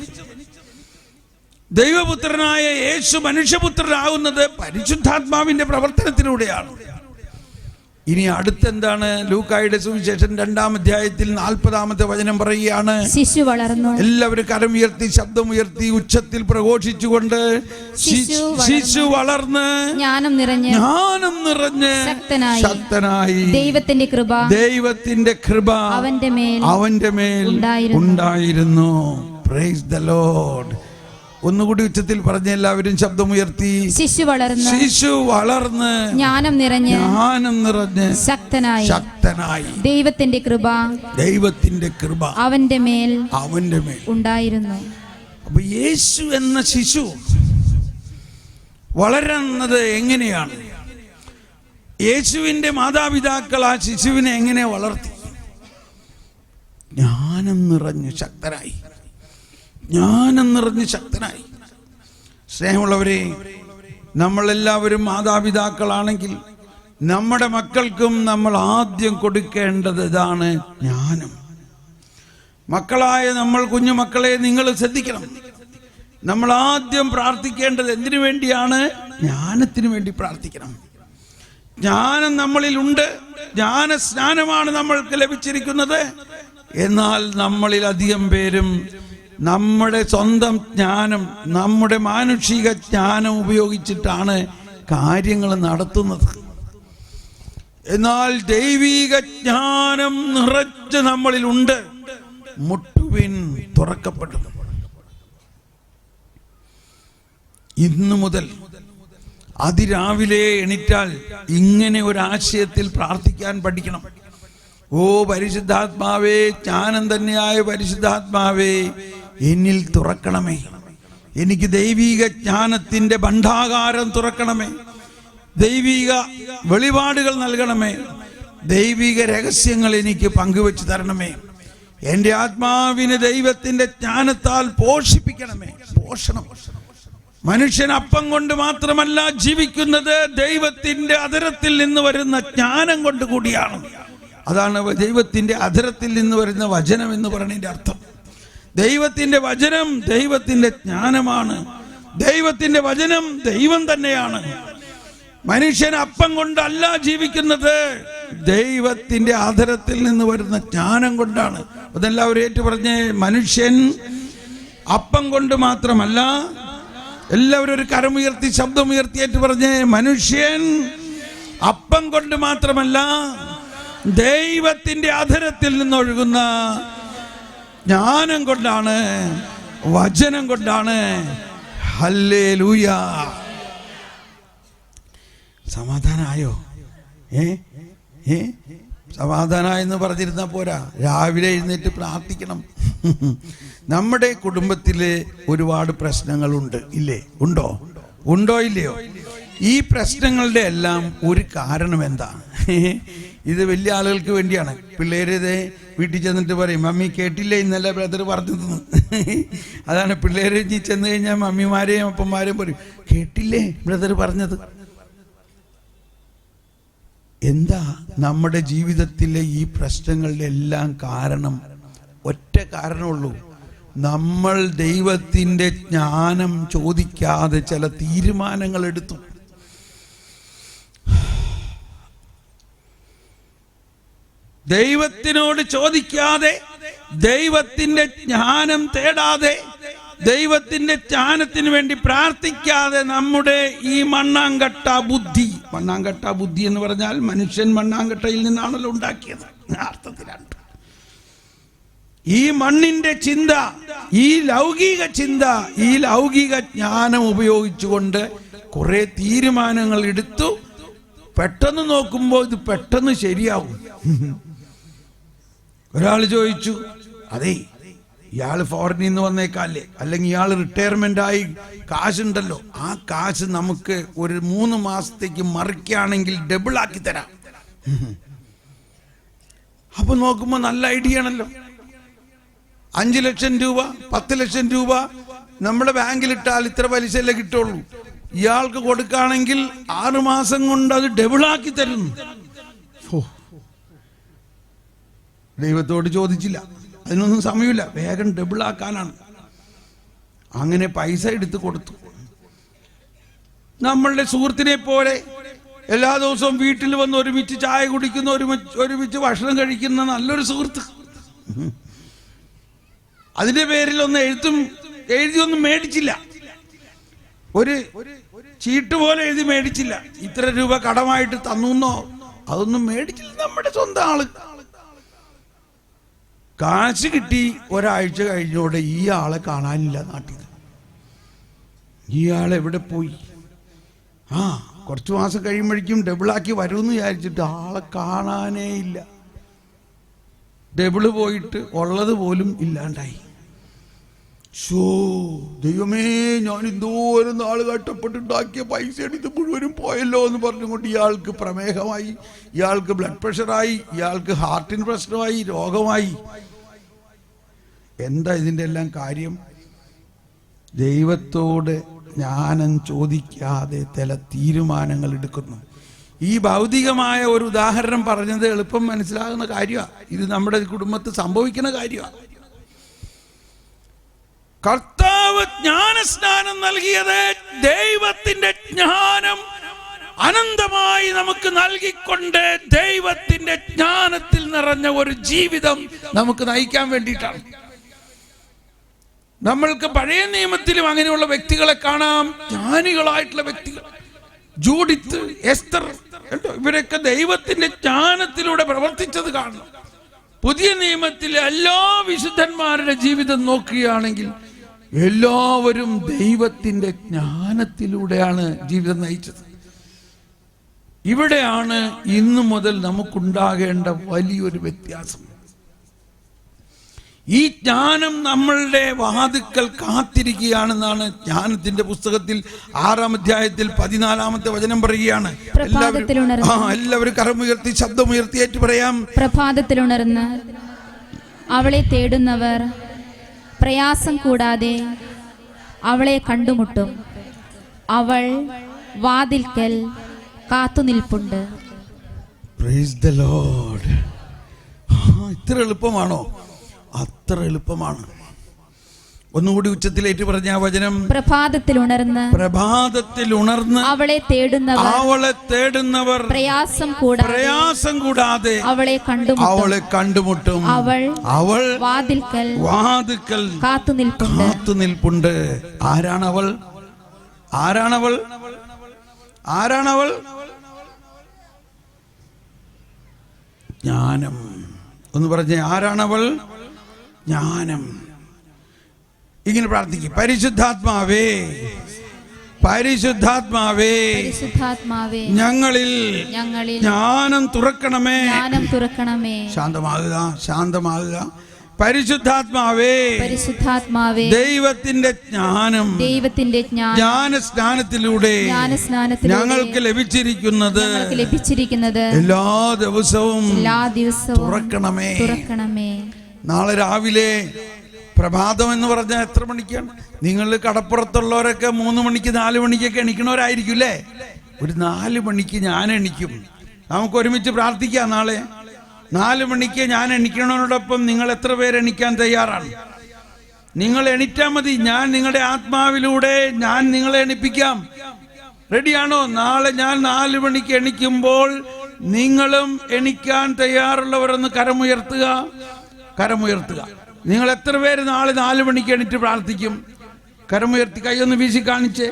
Speaker 3: ദൈവപുത്രനായ യേശു മനുഷ്യപുത്രനാകുന്നത് പരിശുദ്ധാത്മാവിന്റെ പ്രവർത്തനത്തിലൂടെയാണ്. ഇനി അടുത്തെന്താണ്? ലൂക്കായുടെ സുവിശേഷം 2-ാം അധ്യായത്തിൽ 40-ാമത്തെ വചനം പറയുകയാണ്,
Speaker 4: ശിശു വളർന്നു.
Speaker 3: എല്ലാവരും കരമുയർത്തി ശബ്ദമുയർത്തി ഉച്ചത്തിൽ പ്രഘോഷിച്ചുകൊണ്ട്, ശിശു വളർന്ന് ജ്ഞാനം നിറഞ്ഞ് ശക്തനായി ദൈവത്തിന്റെ കൃപ അവന്റെ മേൽ ഉണ്ടായിരുന്നു. Price the Lord. ഒന്നുകൂടി ഉച്ചത്തിൽ പറഞ്ഞ എല്ലാവരും ശബ്ദമുയർത്തി, ശിശു വളർന്ന് ജ്ഞാനം നിറഞ്ഞ് ശക്തനായി ദൈവത്തിന്റെ കൃപ അവന്റെ മേൽ ഉണ്ടായിരുന്നു. അപ്പൊ യേശു എന്ന ശിശു വളരുന്നത് എങ്ങനെയാണ്? യേശുവിന്റെ മാതാപിതാക്കൾ ആ ശിശുവിനെ എങ്ങനെ വളർത്തി? ജ്ഞാനം നിറഞ്ഞ് ശക്തനായി. സ്നേഹമുള്ളവരെ, നമ്മളെല്ലാവരും മാതാപിതാക്കളാണെങ്കിൽ നമ്മുടെ മക്കൾക്കും നമ്മൾ ആദ്യം കൊടുക്കേണ്ടത് ഇതാണ്, ജ്ഞാനം. മക്കളായ നമ്മൾ, കുഞ്ഞുമക്കളെ നിങ്ങൾ ശ്രദ്ധിക്കണം. നമ്മൾ ആദ്യം പ്രാർത്ഥിക്കേണ്ടത് എന്തിനു വേണ്ടിയാണ്? ജ്ഞാനത്തിന് വേണ്ടി പ്രാർത്ഥിക്കണം. ജ്ഞാനം നമ്മളിലുണ്ട്, ജ്ഞാനസ്നാനമാണ് നമ്മൾക്ക് ലഭിച്ചിരിക്കുന്നത്. എന്നാൽ നമ്മളിൽ അധികം പേരും നമ്മുടെ സ്വന്തം ജ്ഞാനം, നമ്മുടെ മാനുഷിക ജ്ഞാനം ഉപയോഗിച്ചിട്ടാണ് കാര്യങ്ങൾ നടത്തുന്നത്. എന്നാൽ ദൈവിക ജ്ഞാനം നിറച്ച് നമ്മളിലുണ്ട്. മുട്ടുവിൻ, തുറക്കപ്പെടും. ഇന്നു മുതൽ അതിരാവിലെ എണീറ്റാൽ ഇങ്ങനെ ഒരാശയത്തിൽ പ്രാർത്ഥിക്കാൻ പഠിക്കണം. ഓ പരിശുദ്ധാത്മാവേ, ജ്ഞാനം തന്നെയായ പരിശുദ്ധാത്മാവേ, എന്നിൽ തുറക്കണമേ. എനിക്ക് ദൈവിക ജ്ഞാനത്തിന്റെ ഭണ്ഡാകാരം തുറക്കണമേ. ദൈവിക വെളിപാടുകൾ നൽകണമേ. ദൈവിക രഹസ്യങ്ങൾ എനിക്ക് പങ്കുവെച്ച് തരണമേ. എൻ്റെ ആത്മാവിനെ ദൈവത്തിന്റെ ജ്ഞാനത്താൽ പോഷിപ്പിക്കണമേ. പോഷണം. മനുഷ്യൻ അപ്പം കൊണ്ട് മാത്രമല്ല ജീവിക്കുന്നത്, ദൈവത്തിന്റെ അധരത്തിൽ നിന്ന് വരുന്ന ജ്ഞാനം കൊണ്ട് കൂടിയാണ്. അതാണ് ദൈവത്തിന്റെ അധരത്തിൽ നിന്ന് വരുന്ന വചനം എന്ന് പറയുന്നതിന്റെ അർത്ഥം. ദൈവത്തിന്റെ വചനം ദൈവത്തിന്റെ ജ്ഞാനമാണ്. ദൈവത്തിന്റെ വചനം ദൈവം തന്നെയാണ്. മനുഷ്യൻ അപ്പം കൊണ്ടല്ല ജീവിക്കുന്നത്, ദൈവത്തിന്റെ അധരത്തിൽ നിന്ന് വരുന്ന ജ്ഞാനം കൊണ്ടാണ്. അതെല്ലാവരും ഏറ്റു പറഞ്ഞേ, മനുഷ്യൻ അപ്പം കൊണ്ട് മാത്രമല്ല. എല്ലാവരും ഒരു കരമുയർത്തി ശബ്ദമുയർത്തി ഏറ്റു പറഞ്ഞേ, മനുഷ്യൻ അപ്പം കൊണ്ട് മാത്രമല്ല, ദൈവത്തിന്റെ അധരത്തിൽ നിന്നൊഴുകുന്ന ജ്ഞാനം കൊണ്ടാണ്, വചനം കൊണ്ടാണ്. ഹല്ലേലൂയ. സമാധാനമായോ? സമാധാനമായെന്ന് പറഞ്ഞിരുന്നാ പോരാ, രാവിലെ എഴുന്നേറ്റ് പ്രാർത്ഥിക്കണം. നമ്മുടെ കുടുംബത്തില് ഒരുപാട് പ്രശ്നങ്ങളുണ്ട്, ഇല്ലേ? ഉണ്ടോ ഇല്ലയോ? ഈ പ്രശ്നങ്ങളുടെ എല്ലാം ഒരു കാരണം എന്താ? ഇത് വലിയ ആളുകൾക്ക് വേണ്ടിയാണ്. പിള്ളേര് വീട്ടിൽ ചെന്നിട്ട് പറയും, മമ്മി കേട്ടില്ലേ ഇന്നലെ ബ്രദർ പറഞ്ഞത്. അതാണ് പിള്ളേര് ചെന്ന് കഴിഞ്ഞാൽ മമ്മിമാരെയും അപ്പന്മാരെയും പറയും, കേട്ടില്ലേ ബ്രദർ പറഞ്ഞത്. എന്താ നമ്മുടെ ജീവിതത്തിലെ ഈ പ്രശ്നങ്ങളുടെ എല്ലാം കാരണം? ഒറ്റ കാരണമുള്ളൂ, നമ്മൾ ദൈവത്തിന്റെ ജ്ഞാനം ചോദിക്കാതെ ചില തീരുമാനങ്ങൾ എടുത്തു. ദൈവത്തിനോട് ചോദിക്കാതെ, ദൈവത്തിന്റെ ജ്ഞാനം തേടാതെ, ദൈവത്തിന്റെ ജ്ഞാനത്തിന് വേണ്ടി പ്രാർത്ഥിക്കാതെ നമ്മുടെ ഈ മണ്ണാങ്കട്ട ബുദ്ധി എന്ന് പറഞ്ഞാൽ മനുഷ്യൻ മണ്ണാങ്കട്ടയിൽ നിന്നാണല്ലോ ഉണ്ടാക്കിയത്, അർത്ഥത്തിലാണ്. ഈ മണ്ണിന്റെ ചിന്ത, ഈ ലൗകിക ചിന്ത, ഈ ലൗകിക ജ്ഞാനം ഉപയോഗിച്ചുകൊണ്ട് കുറെ തീരുമാനങ്ങൾ എടുത്തു. പെട്ടെന്ന് നോക്കുമ്പോൾ ഇത് പെട്ടെന്ന് ശരിയാവും. ഒരാൾ ചോദിച്ചു, അതെ ഇയാള് ഫോറിനിൽ നിന്ന് വന്നേക്കാല്ലേ, അല്ലെങ്കിൽ ഇയാൾ റിട്ടയർമെന്റ് ആയി കാശുണ്ടല്ലോ, ആ കാശ് നമുക്ക് ഒരു 3 മാസത്തേക്ക് മറിക്കുകയാണെങ്കിൽ ഡബിൾ ആക്കി തരാം. അപ്പൊ നോക്കുമ്പോ നല്ല ഐഡിയ ആണല്ലോ. 5 ലക്ഷം രൂപ 10 ലക്ഷം രൂപ നമ്മുടെ ബാങ്കിലിട്ടാൽ ഇത്ര പലിശയല്ലേ കിട്ടുള്ളൂ. ഇയാൾക്ക് കൊടുക്കുകയാണെങ്കിൽ 6 മാസം കൊണ്ട് അത് ഡബിളാക്കി തരുന്നു. ദൈവത്തോട് ചോദിച്ചില്ല, അതിനൊന്നും സമയമില്ല, വേഗം ഡബിളാക്കാനാണ്. അങ്ങനെ പൈസ എടുത്ത് കൊടുത്തു. നമ്മളുടെ സുഹൃത്തിനെ പോലെ എല്ലാ ദിവസവും വീട്ടിൽ വന്ന് ഒരുമിച്ച് ചായ കുടിക്കുന്ന, ഒരുമിച്ച് ഭക്ഷണം കഴിക്കുന്ന നല്ലൊരു സുഹൃത്ത്. അതിന്റെ പേരിൽ എഴുതിയൊന്നും മേടിച്ചില്ല, ഒരു ചീട്ട് പോലെ എഴുതി മേടിച്ചില്ല. ഇത്ര രൂപ കടമായിട്ട് തന്നോ അതൊന്നും മേടിച്ചില്ല. നമ്മുടെ സ്വന്തം ആള്. കാശ് കിട്ടി ഒരാഴ്ച കഴിഞ്ഞോടെ ഈ ആളെ കാണാനില്ല നാട്ടിൽ. ഇയാൾ എവിടെ പോയി? കുറച്ചു മാസം കഴിയുമ്പോഴേക്കും ഡബിളാക്കി വരുമെന്ന് വിചാരിച്ചിട്ട് ആളെ കാണാനേ ഇല്ല. ഡബിള് പോയിട്ട് ഉള്ളത് പോലും ഇല്ലാണ്ടായി. ദൈവമേ, ഞാൻ എന്തോരം നാള് കഷ്ടപ്പെട്ടുണ്ടാക്കിയ പൈസയാണ് ഇത് മുഴുവനും പോയല്ലോ എന്ന് പറഞ്ഞുകൊണ്ട് ഇയാൾക്ക് പ്രമേഹമായി, ഇയാൾക്ക് ബ്ലഡ് പ്രഷറായി, ഇയാൾക്ക് ഹാർട്ടിന് പ്രശ്നമായി, രോഗമായി. എന്താ ഇതിൻ്റെ എല്ലാം കാര്യം? ദൈവത്തോട് ജ്ഞാനം ചോദിക്കാതെ ചില തീരുമാനങ്ങൾ എടുക്കുന്നു. ഈ ഭൗതികമായ ഒരു ഉദാഹരണം പറഞ്ഞത് എളുപ്പം മനസ്സിലാകുന്ന കാര്യമാണ്. ഇത് നമ്മുടെ കുടുംബത്തിൽ സംഭവിക്കുന്ന കാര്യമാണ്. കർത്താവ് ജ്ഞാനസ്നാനം നൽകിയത് ദൈവത്തിന്റെ ജ്ഞാനം അനന്തമായി നമുക്ക് നൽകിക്കൊണ്ട് ദൈവത്തിന്റെ ജ്ഞാനത്തിൽ നിറഞ്ഞ ഒരു ജീവിതം നമുക്ക് നയിക്കാൻ വേണ്ടിയിട്ടാണ്. നമ്മൾക്ക് പഴയ നിയമത്തിലും അങ്ങനെയുള്ള വ്യക്തികളെ കാണാം, ജ്ഞാനികളായിട്ടുള്ള വ്യക്തികൾ. ജൂഡിത്ത്, എസ്തർ, ഇവരൊക്കെ ദൈവത്തിന്റെ ജ്ഞാനത്തിലൂടെ പ്രവർത്തിച്ചത് കാണണം. പുതിയ നിയമത്തിലെ എല്ലാ വിശുദ്ധന്മാരുടെ ജീവിതം നോക്കുകയാണെങ്കിൽ എല്ലാവരും ദൈവത്തിന്റെ ജ്ഞാനത്തിലൂടെയാണ് ജീവിതം നയിച്ചത്. ഇവിടെയാണ് ഇന്നു മുതൽ നമുക്കുണ്ടാകേണ്ട വലിയൊരു വ്യത്യാസം. ഈ ജ്ഞാനം നമ്മളുടെ വാതിൽക്കൽ കാത്തിരിക്കുകയാണെന്നാണ് ജ്ഞാനത്തിന്റെ പുസ്തകത്തിൽ 6-ാം അധ്യായത്തിൽ 14-ാമത്തെ വചനം പറയുകയാണ്. എല്ലാവരും കരമുയർത്തി ശബ്ദമുയർത്തി ഏറ്റു പറയാം.
Speaker 4: പ്രഭാതത്തിലുണർന്ന് അവളെ തേടുന്നവർ പ്രയാസം കൂടാതെ അവളെ കണ്ടുമുട്ടും. അവൾ വാതിൽക്കൽ കാത്തുനിൽപ്പുണ്ട്.
Speaker 3: Praise the Lord. ഇത്ര എളുപ്പമാണോ? അത്ര എളുപ്പമാണ്. ഒന്നുകൂടി ഉച്ചത്തിലേറ്റ് പറഞ്ഞ ആ വചനം.
Speaker 4: പ്രഭാതത്തിലുണർന്ന്
Speaker 3: അവളെ തേടുന്നവർ പ്രയാസം കൂടാതെ അവളെ കണ്ടുമുട്ടും. അവൾ വാതിൽക്കൽ കാത്തുനിൽപ്പുണ്ട്. ആരാണവൾ? ജ്ഞാനം. ഒന്ന് പറഞ്ഞേ, ആരാണവൾ? ജ്ഞാനം. ഇങ്ങനെ പ്രാർത്ഥിക്കും. പരിശുദ്ധാത്മാവേ, ഞങ്ങളിൽ ജ്ഞാനം തുറക്കണമേ. ശാന്തമാകുക. പരിശുദ്ധാത്മാവേ, ദൈവത്തിന്റെ ജ്ഞാനം ജ്ഞാനസ്നാനത്തിലൂടെ ഞങ്ങൾക്ക് ലഭിച്ചിരിക്കുന്നത് എല്ലാ ദിവസവും തുറക്കണമേ. നാളെ രാവിലെ പ്രഭാതം എന്ന് പറഞ്ഞാൽ എത്ര മണിക്കാണ്? നിങ്ങൾ കടപ്പുറത്തുള്ളവരൊക്കെ 3 മണിക്ക് 4 മണിക്കൊക്കെ എണിക്കണവരായിരിക്കും അല്ലേ? ഒരു 4 മണിക്ക് ഞാൻ എണിക്കും. നമുക്ക് ഒരുമിച്ച് പ്രാർത്ഥിക്കാം. നാളെ 4 മണിക്ക് ഞാൻ എണിക്കണോടൊപ്പം നിങ്ങൾ എത്ര പേര് എണിക്കാൻ തയ്യാറാണ്? നിങ്ങൾ എണിറ്റാൽ മതി. ഞാൻ നിങ്ങളുടെ ആത്മാവിലൂടെ ഞാൻ നിങ്ങളെ എണിപ്പിക്കാം. റെഡിയാണോ? നാളെ ഞാൻ 4 മണിക്ക് എണിക്കുമ്പോൾ നിങ്ങളും എണിക്കാൻ തയ്യാറുള്ളവരൊന്ന് കരമുയർത്തുക. നിങ്ങൾ എത്ര പേര് നാളെ 4 മണിക്ക് എണിറ്റ് പ്രാർത്ഥിക്കും? കരമുയർത്തി കൈയൊന്ന് വീശി കാണിച്ചേ.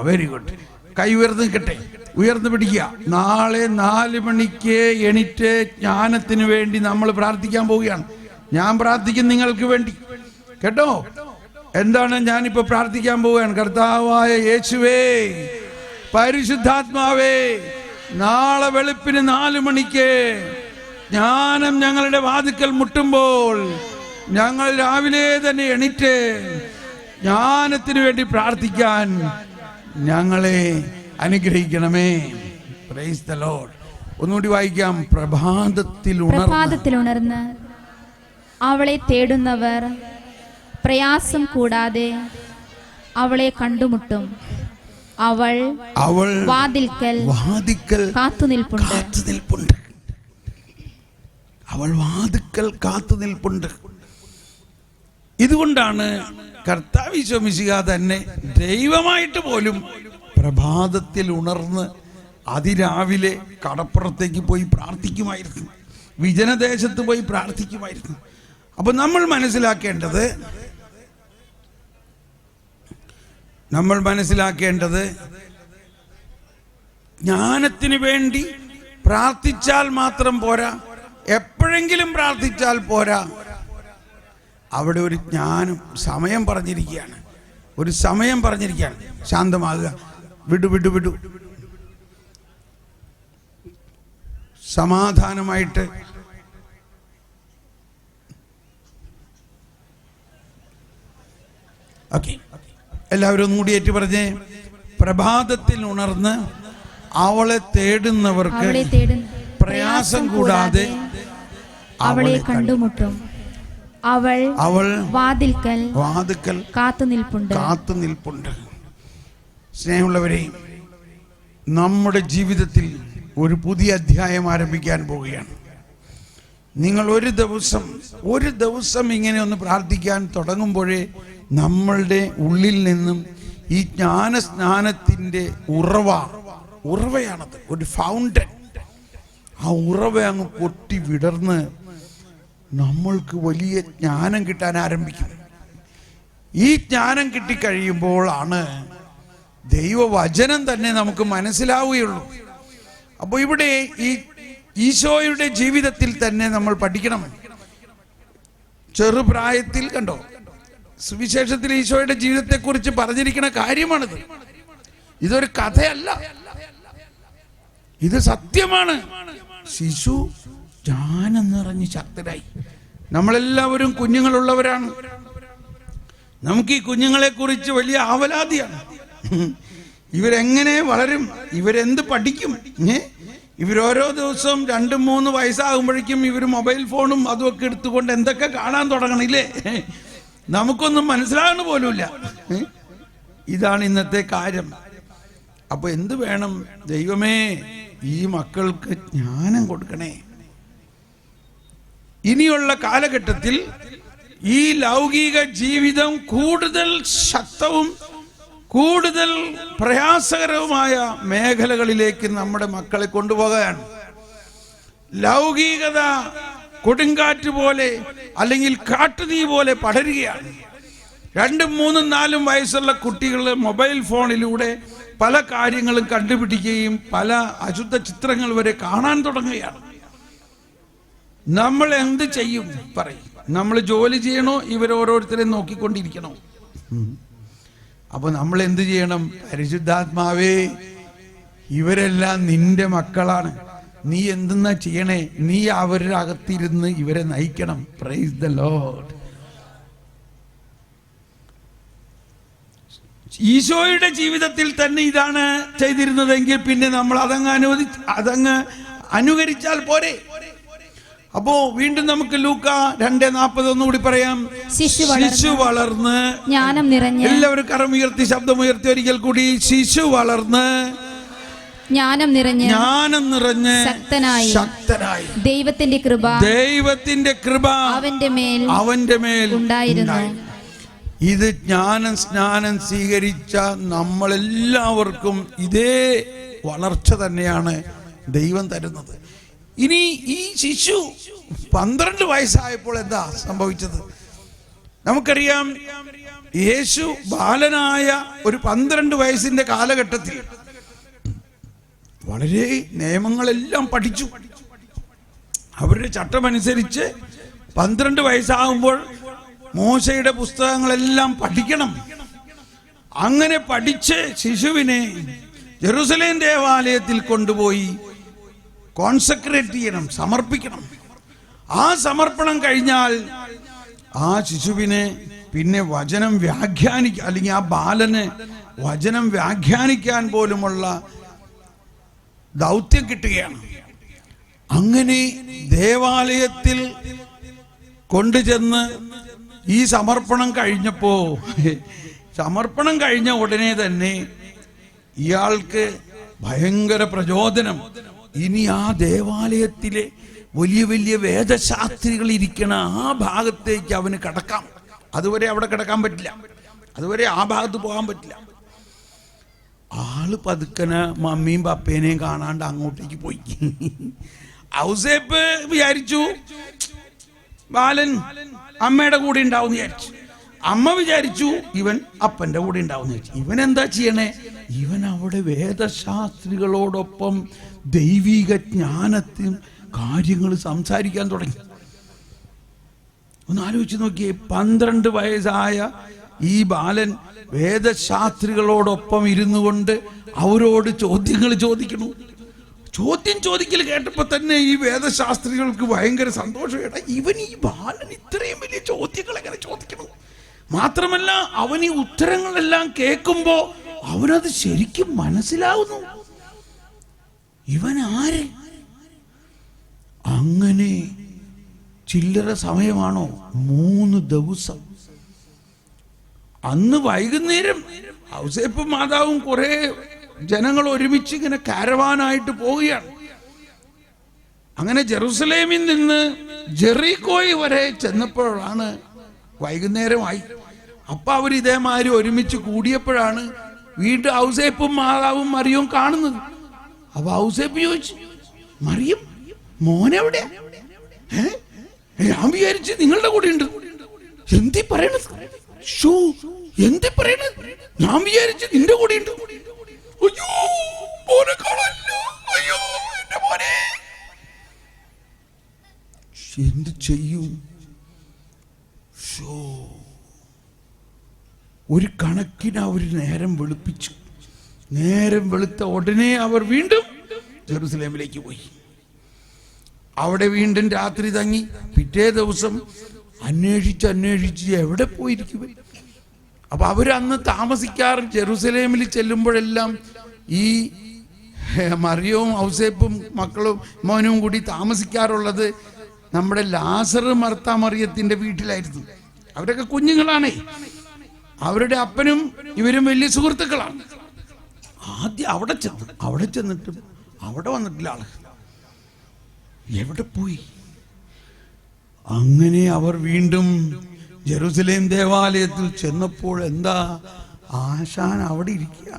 Speaker 3: Very good. കൈ ഉയർന്നു നിൽക്കട്ടെ, ഉയർന്നു പിടിക്കുക. നാളെ 4 മണിക്ക് എണിറ്റ് ജ്ഞാനത്തിന് വേണ്ടി നമ്മൾ പ്രാർത്ഥിക്കാൻ പോവുകയാണ്. ഞാൻ പ്രാർത്ഥിക്കും നിങ്ങൾക്ക് വേണ്ടി, കേട്ടോ? എന്താണ് ഞാനിപ്പോ പ്രാർത്ഥിക്കാൻ പോവുകയാണ്? കർത്താവായ യേശുവേ, പരിശുദ്ധാത്മാവേ, നാളെ വെളുപ്പിന് 4 മണിക്ക് ജ്ഞാനം ഞങ്ങളുടെ വാതിക്കൽ മുട്ടുമ്പോൾ ഞങ്ങൾ രാവിലെ തന്നെ എണീറ്റ് ജ്ഞാനത്തിന് വേണ്ടി പ്രാർത്ഥിക്കാൻ ഞങ്ങളെ അനുഗ്രഹിക്കണമേ. Praise the Lord. ഒന്നുകൂടി വായിക്കാം. പ്രഭാതത്തിലുണർന്ന്
Speaker 4: അവളെ തേടുന്നവർ പ്രയാസം കൂടാതെ അവളെ കണ്ടുമുട്ടും. അവൾ വാതിൽക്കൽ കാത്തുനിൽപ്പുണ്ട്.
Speaker 3: അവൾ വാതിൽക്കൽ കാത്തുനിൽപ്പുണ്ട്. ഇതുകൊണ്ടാണ് കർത്താവ് ഈശോ മിശിഹാ തന്നെ ദൈവമായിട്ട് പോലും പ്രഭാതത്തിൽ ഉണർന്ന് അതിരാവിലെ കടപ്പുറത്തേക്ക് പോയി പ്രാർത്ഥിക്കുമായിരുന്നു, വിജനദേശത്ത് പോയി പ്രാർത്ഥിക്കുമായിരുന്നു. അപ്പൊ നമ്മൾ മനസ്സിലാക്കേണ്ടത് ജ്ഞാനത്തിന് വേണ്ടി പ്രാർത്ഥിച്ചാൽ മാത്രം പോരാ, എപ്പോഴെങ്കിലും പ്രാർത്ഥിച്ചാൽ പോരാ. അവിടെ ഒരു ജ്ഞാനം സമയം പറഞ്ഞിരിക്കുകയാണ്, ഒരു സമയം പറഞ്ഞിരിക്കുകയാണ്. ശാന്തമാകുക, വിടു, സമാധാനമായിട്ട് ഓക്കെ. എല്ലാവരും ഒന്നും കൂടി ഏറ്റു പറഞ്ഞേ. പ്രഭാതത്തിൽ ഉണർന്ന് അവളെ തേടുന്നവർക്ക് പ്രയാസം കൂടാതെ
Speaker 4: അവളെ കണ്ടുമുട്ടും. അവൾ വാതിൽക്കൽ
Speaker 3: കാത്തുനിൽപ്പുണ്ട്. സ്നേഹമുള്ളവരെ, നമ്മുടെ ജീവിതത്തിൽ ഒരു പുതിയ അധ്യായം ആരംഭിക്കാൻ പോവുകയാണ്. നിങ്ങൾ ഒരു ദിവസം ഇങ്ങനെ ഒന്ന് പ്രാർത്ഥിക്കാൻ തുടങ്ങുമ്പോഴേ നമ്മളുടെ ഉള്ളിൽ നിന്നും ഈ ജ്ഞാനസ്നാനത്തിൻ്റെ ഉറവയാണത്, ഒരു ഫൗണ്ടൻ. ആ ഉറവ അങ്ങ് പൊട്ടി വിടർന്ന് നമ്മൾക്ക് വലിയ ജ്ഞാനം കിട്ടാൻ ആരംഭിക്കും. ഈ ജ്ഞാനം കിട്ടിക്കഴിയുമ്പോഴാണ് ദൈവവചനം തന്നെ നമുക്ക് മനസ്സിലാവുകയുള്ളൂ. അപ്പോൾ ഇവിടെ ഈ ഈശോയുടെ ജീവിതത്തിൽ തന്നെ നമ്മൾ പഠിക്കണം. ചെറുപ്രായത്തിൽ കണ്ടോ, സുവിശേഷത്തിൽ ഈശോയുടെ ജീവിതത്തെക്കുറിച്ച് പറഞ്ഞിരിക്കുന്ന കാര്യമാണിത്. ഇതൊരു കഥയല്ല, ഇത് സത്യമാണ്. ശിശു ജ്ഞാനം നിറഞ്ഞ് ശക്തരായി. നമ്മളെല്ലാവരും കുഞ്ഞുങ്ങളുള്ളവരാണ്. നമുക്ക് ഈ കുഞ്ഞുങ്ങളെ കുറിച്ച് വലിയ ആവലാതിയാണ്. ഇവരെങ്ങനെ വളരും, ഇവരെന്ത് പഠിക്കും? ഇവരോരോ ദിവസം 2-3 വയസ്സാകുമ്പോഴേക്കും ഇവർ മൊബൈൽ ഫോണും അതുമൊക്കെ എടുത്തുകൊണ്ട് എന്തൊക്കെ കാണാൻ തുടങ്ങണില്ലേ? നമുക്കൊന്നും മനസ്സിലാകുന്ന പോലുമില്ല. ഇതാണ് ഇന്നത്തെ കാര്യം. അപ്പൊ എന്ത് വേണം? ദൈവമേ, ഈ മക്കൾക്ക് ജ്ഞാനം കൊടുക്കണേ. ഇനിയുള്ള കാലഘട്ടത്തിൽ ഈ ലൗകിക ജീവിതം കൂടുതൽ ശക്തവും കൂടുതൽ പ്രയാസകരവുമായ മേഖലകളിലേക്ക് നമ്മുടെ മക്കളെ കൊണ്ടുപോകാൻ. ലൗകികത കൊടുങ്കാറ്റ് പോലെ അല്ലെങ്കിൽ കാട്ടുതീ പോലെ പടരുകയാണ്. 2, 3, 4 വയസ്സുള്ള കുട്ടികൾ മൊബൈൽ ഫോണിലൂടെ പല കാര്യങ്ങളും കണ്ടുപിടിക്കുകയും പല അശുദ്ധ ചിത്രങ്ങൾ വരെ കാണാൻ തുടങ്ങുകയാണ്. നമ്മൾ എന്ത് ചെയ്യും? പറയും. നമ്മൾ ജോലി ചെയ്യണോ, ഇവരോരോരുത്തരെയും നോക്കിക്കൊണ്ടിരിക്കണോ? അപ്പൊ നമ്മൾ എന്ത് ചെയ്യണം? പരിശുദ്ധാത്മാവേ, ഇവരെല്ലാം നിന്റെ മക്കളാണ്, നീ എന്തെന്നാ ചെയ്യണേ? നീ അവരുടെ അകത്തിരുന്ന് ഇവരെ നയിക്കണം. Price the Lord. ഈശോയുടെ ജീവിതത്തിൽ തന്നെ ഇതാണ് ചെയ്തിരുന്നതെങ്കിൽ പിന്നെ നമ്മൾ അതങ്ങ് അനുകരിച്ചാൽ പോരെ. അപ്പോ വീണ്ടും നമുക്ക് ലൂക്ക 2:40 ഒന്നുകൂടി പറയാം. ശിശു വളർന്ന്
Speaker 4: ജ്ഞാനം നിറഞ്ഞ്,
Speaker 3: എല്ലാവരും കരമുയർത്തി ശബ്ദമുയർത്തി ഒരിക്കൽ കൂടി, ശിശു വളർന്ന്
Speaker 4: ജ്ഞാനം നിറഞ്ഞ്
Speaker 3: ശക്തനായി
Speaker 4: ദൈവത്തിന്റെ കൃപ അവന്റെ മേൽ ഉണ്ടായിരുന്നു.
Speaker 3: ഇത് സ്നാനം സ്വീകരിച്ച നമ്മളെല്ലാവർക്കും ഇതേ വളർച്ച തന്നെയാണ് ദൈവം തരുന്നത്. ഇനി ഈ ശിശു 12 വയസ്സായപ്പോൾ എന്താ സംഭവിച്ചത്? നമുക്കറിയാം, യേശു ബാലനായ ഒരു 12 വയസ്സിന്റെ കാലഘട്ടത്തിൽ വളരെ നിയമങ്ങളെല്ലാം പഠിച്ചു. അവരുടെ ചട്ടമനുസരിച്ച് 12 വയസ്സാകുമ്പോൾ മോശയുടെ പുസ്തകങ്ങളെല്ലാം പഠിക്കണം. അങ്ങനെ പഠിച്ച് ശിശുവിനെ ജെറുസലേം ദേവാലയത്തിൽ കൊണ്ടുപോയി കോൺസെക്രേറ്റ് ചെയ്യണം, സമർപ്പിക്കണം. ആ സമർപ്പണം കഴിഞ്ഞാൽ ആ ശിശുവിനെ പിന്നെ വചനം വ്യാഖ്യാനിക്കാൻ, അല്ലെങ്കിൽ ആ ബാലന് വചനം വ്യാഖ്യാനിക്കാൻ പോലുമുള്ള ദൗത്യം കിട്ടുകയാണ്. അങ്ങനെ ദേവാലയത്തിൽ കൊണ്ടുചെന്ന് ഈ സമർപ്പണം കഴിഞ്ഞ ഉടനെ തന്നെ ഇയാൾക്ക് ഭയങ്കര പ്രചോദനം. ഇനി ആ ദേവാലയത്തിലെ വലിയ വലിയ വേദശാസ്ത്രികൾ ഇരിക്കണ ആ ഭാഗത്തേക്ക് അവന് കടക്കാം. അതുവരെ അവിടെ കിടക്കാൻ പറ്റില്ല, അതുവരെ ആ ഭാഗത്ത് പോകാൻ പറ്റില്ല. ആ ആള് പതുക്കന മമ്മിയും പപ്പേനെയും കാണാണ്ട് അങ്ങോട്ടേക്ക് പോയി. ഔസേപ്പ് വിചാരിച്ചു ബാലൻ അമ്മയുടെ കൂടെ ഉണ്ടാവും വിചാരിച്ചു. അമ്മ വിചാരിച്ചു ഇവൻ അപ്പന്റെ കൂടെ ഉണ്ടാവും വിചാരിച്ചു. ഇവൻ എന്താ ചെയ്യണേ? ഇവൻ അവിടെ വേദശാസ്ത്രികളോടൊപ്പം ദൈവിക ജ്ഞാനത്തിൽ കാര്യങ്ങൾ സംസാരിക്കാൻ തുടങ്ങി. ഒന്ന് ആലോചിച്ച് നോക്കിയേ, 12 വയസ്സായ ഈ ബാലൻ വേദശാസ്ത്രികളോടൊപ്പം ഇരുന്നു കൊണ്ട് അവരോട് ചോദ്യങ്ങൾ ചോദിക്കണു. ചോദ്യം ചോദിക്കൽ കേട്ടപ്പോ തന്നെ ഈ വേദശാസ്ത്രികൾക്ക് ഭയങ്കര സന്തോഷം. ഇവൻ ഈ ബാലൻ ഇത്രയും വലിയ ചോദ്യങ്ങൾ എങ്ങനെ ചോദിക്കണു? മാത്രമല്ല അവൻ ഈ ഉത്തരങ്ങളെല്ലാം കേൾക്കുമ്പോ അവനത് ശരിക്കും മനസ്സിലാവുന്നു. ഇവൻ ആര്? അങ്ങനെ ചില്ലറ സമയമാണോ? 3 ദിവസം. അന്ന് വൈകുന്നേരം ഔസേപ്പും മാതാവും കുറെ ജനങ്ങൾ ഒരുമിച്ച് ഇങ്ങനെ കാരവാനായിട്ട് പോവുകയാണ്. അങ്ങനെ ജെറുസലേമിൽ നിന്ന് ജെറിക്കോയി വരെ ചെന്നപ്പോഴാണ് വൈകുന്നേരമായി. അപ്പൊ അവർ ഇതേമാതിരി ഒരുമിച്ച് കൂടിയപ്പോഴാണ് വീണ്ടും ഔസേപ്പും മാതാവും മറിയവും കാണുന്നത്. അപ്പൊ ഔസേപ്പ് ചോദിച്ചു, മറിയം മോനെവിടെ? ഞാൻ വിചാരിച്ച് നിങ്ങളുടെ കൂടെ ഉണ്ട്. എന്തി പറയണത്? എന്തി പറയണത്? ഞാൻ വിചാരിച്ച് നിന്റെ കൂടെ ഉണ്ട്. അയ്യോ മോനെ കാണാനില്ല. അയ്യോ എന്റെ മോനെ. എന്ത് ചെയ്യും? ഒരു കണക്കിന് അവർ നേരം വെളുപ്പിച്ചു. നേരം വെളുത്ത ഉടനെ അവർ വീണ്ടും ജെറുസലേമിലേക്ക് പോയി. അവിടെ വീണ്ടും രാത്രി തങ്ങി. പിറ്റേ ദിവസം അന്വേഷിച്ച് എവിടെ പോയിരിക്കും? അപ്പൊ അവരന്ന് താമസിക്കാറ് ജെറുസലേമിൽ ചെല്ലുമ്പോഴെല്ലാം ഈ മറിയവും ഔസേപ്പും മക്കളും മോനും കൂടി താമസിക്കാറുള്ളത് നമ്മുടെ ലാസർ മർത്ത മറിയത്തിന്റെ വീട്ടിലായിരുന്നു. അവരൊക്കെ കുഞ്ഞുങ്ങളാണേ. അവരുടെ അപ്പനും ഇവരും വലിയ സുഹൃത്തുക്കളാണ്. ആദ്യം അവിടെ ചെന്നിട്ടും അവിടെ വന്നിട്ടില്ല ആള്. എവിടെ പോയി? അങ്ങനെ അവർ വീണ്ടും ജെറുസലേം ദേവാലയത്തിൽ ചെന്നപ്പോൾ എന്താ, ആശാൻ അവിടെ ഇരിക്കുക.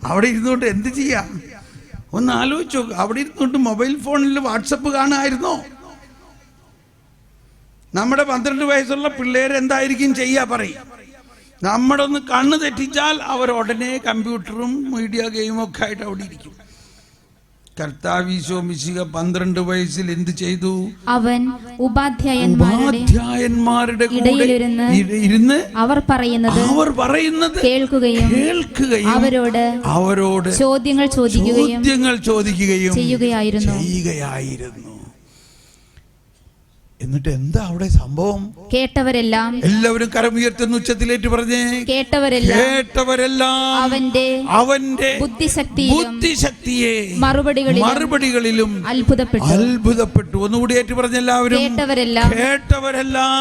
Speaker 3: അവിടെ ഇരുന്നുകൊണ്ട് എന്ത് ചെയ്യാ? ഒന്ന് ആലോചിച്ചോ. അവിടെ ഇരുന്നുകൊണ്ട് മൊബൈൽ ഫോണിൽ വാട്സപ്പ് കാണുമായിരുന്നോ? നമ്മുടെ 12 വയസ്സുള്ള പിള്ളേർ എന്തായിരിക്കും ചെയ്യാ പറയും? നമ്മുടെ ഒന്ന് കണ്ണ് തെറ്റിച്ചാൽ അവർ ഉടനെ കമ്പ്യൂട്ടറും മീഡിയ ഗെയിമും ഒക്കെ ആയിട്ട് അവിടെ ഇരിക്കും. കർത്താവീശോ മിശിഹ 12 വയസ്സിൽ എന്ത് ചെയ്തു? അവൻ ഉപാധ്യായന്മാരുടെ കൂടെ ഇരുന്ന് അവർ പറയുന്നത് കേൾക്കുകയും അവരോട് ചോദ്യങ്ങൾ ചോദിക്കുകയും ചെയ്യുകയായിരുന്നു. എന്നിട്ട് എന്താ അവിടെ സംഭവം? കേട്ടവരെല്ലാം, എല്ലാവരും കരമുയർത്തുന്ന ഉച്ചത്തിലേറ്റ് പറഞ്ഞേ, കേട്ടവരെല്ലാം അവന്റെ ബുദ്ധിശക്തിയെ മറുപടികളിലും അത്ഭുതപ്പെട്ടു. ഒന്നുകൂടി ഏറ്റു പറഞ്ഞ എല്ലാവരും, കേട്ടവരെല്ലാം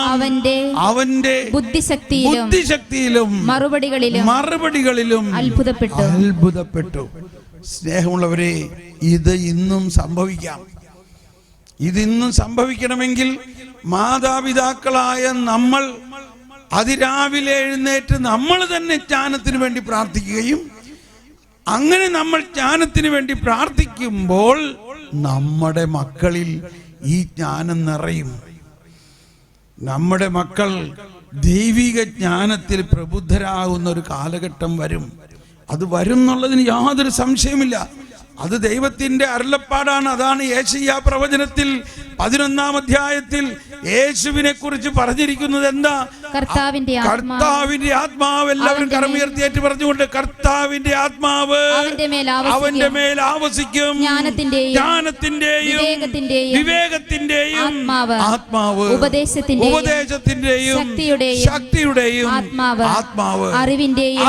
Speaker 3: അവന്റെ ബുദ്ധിശക്തിയിലും മറുപടികളിലും അത്ഭുതപ്പെട്ടു. സ്നേഹമുള്ളവരെ, ഇത് ഇന്നും സംഭവിക്കാം. ഇതിന്നും സംഭവിക്കണമെങ്കിൽ മാതാപിതാക്കളായ നമ്മൾ അതിരാവിലെ എഴുന്നേറ്റ് നമ്മൾ തന്നെ ജ്ഞാനത്തിന് വേണ്ടി പ്രാർത്ഥിക്കുകയും, അങ്ങനെ നമ്മൾ ജ്ഞാനത്തിന് വേണ്ടി പ്രാർത്ഥിക്കുമ്പോൾ നമ്മുടെ മക്കളിൽ ഈ ജ്ഞാനം നിറയും. നമ്മുടെ മക്കൾ ദൈവിക ജ്ഞാനത്തിൽ പ്രബുദ്ധരാകുന്ന ഒരു കാലഘട്ടം വരും. അത് വരും എന്നുള്ളതിന് യാതൊരു സംശയമില്ല. അത് ദൈവത്തിന്റെ അരുളപ്പാടാണ്. അതാണ് യേശയ്യാ പ്രവചനത്തിൽ 11-ാം അധ്യായത്തിൽ യേശുവിനെ കുറിച്ച് പറഞ്ഞിരിക്കുന്നത്. എന്താ? കർത്താവിന്റെ ആത്മാവ്. എല്ലാവരും കരമുയർത്തിയേറ്റ് പറഞ്ഞുകൊണ്ട്, കർത്താവിന്റെ ആത്മാവ് അവന്റെ മേൽ ആവസിക്കും. ജ്ഞാനത്തിന്റെയും വിവേകത്തിന്റെയും ആത്മാവ്, ഉപദേശത്തിന്റെയും ശക്തിയുടെയും ആത്മാവ്,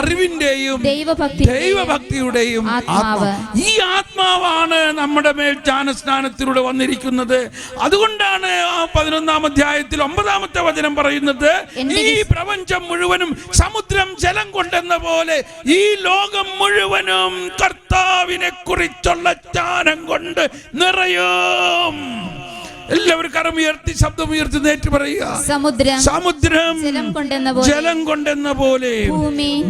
Speaker 3: അറിവിന്റെയും ദൈവഭക്തിയുടെയും ആത്മാവ്. ഈ ആത്മാവാണ് നമ്മുടെ മേൽ ജ്ഞാനസ്നാനത്തിലൂടെ വന്നിരിക്കുന്നത്. അതുകൊണ്ടാണ് ആ 11-ാം അധ്യായത്തിൽ 9-ാമത്തെ വചനം പറയുന്നത്, ഈ പ്രപഞ്ചം മുഴുവനും സമുദ്രം ജലം കൊണ്ടെന്ന പോലെ ഈ ലോകം മുഴുവനും കർത്താവിനെ കുറിച്ചുള്ള ജ്ഞാനം കൊണ്ട് നിറയും. എല്ലാവരും കരമുയർത്തി ശബ്ദമുയർത്തി നേറ്റ് പറയുക.
Speaker 4: സമുദ്രം
Speaker 3: ജലം കൊണ്ടെന്ന പോലെ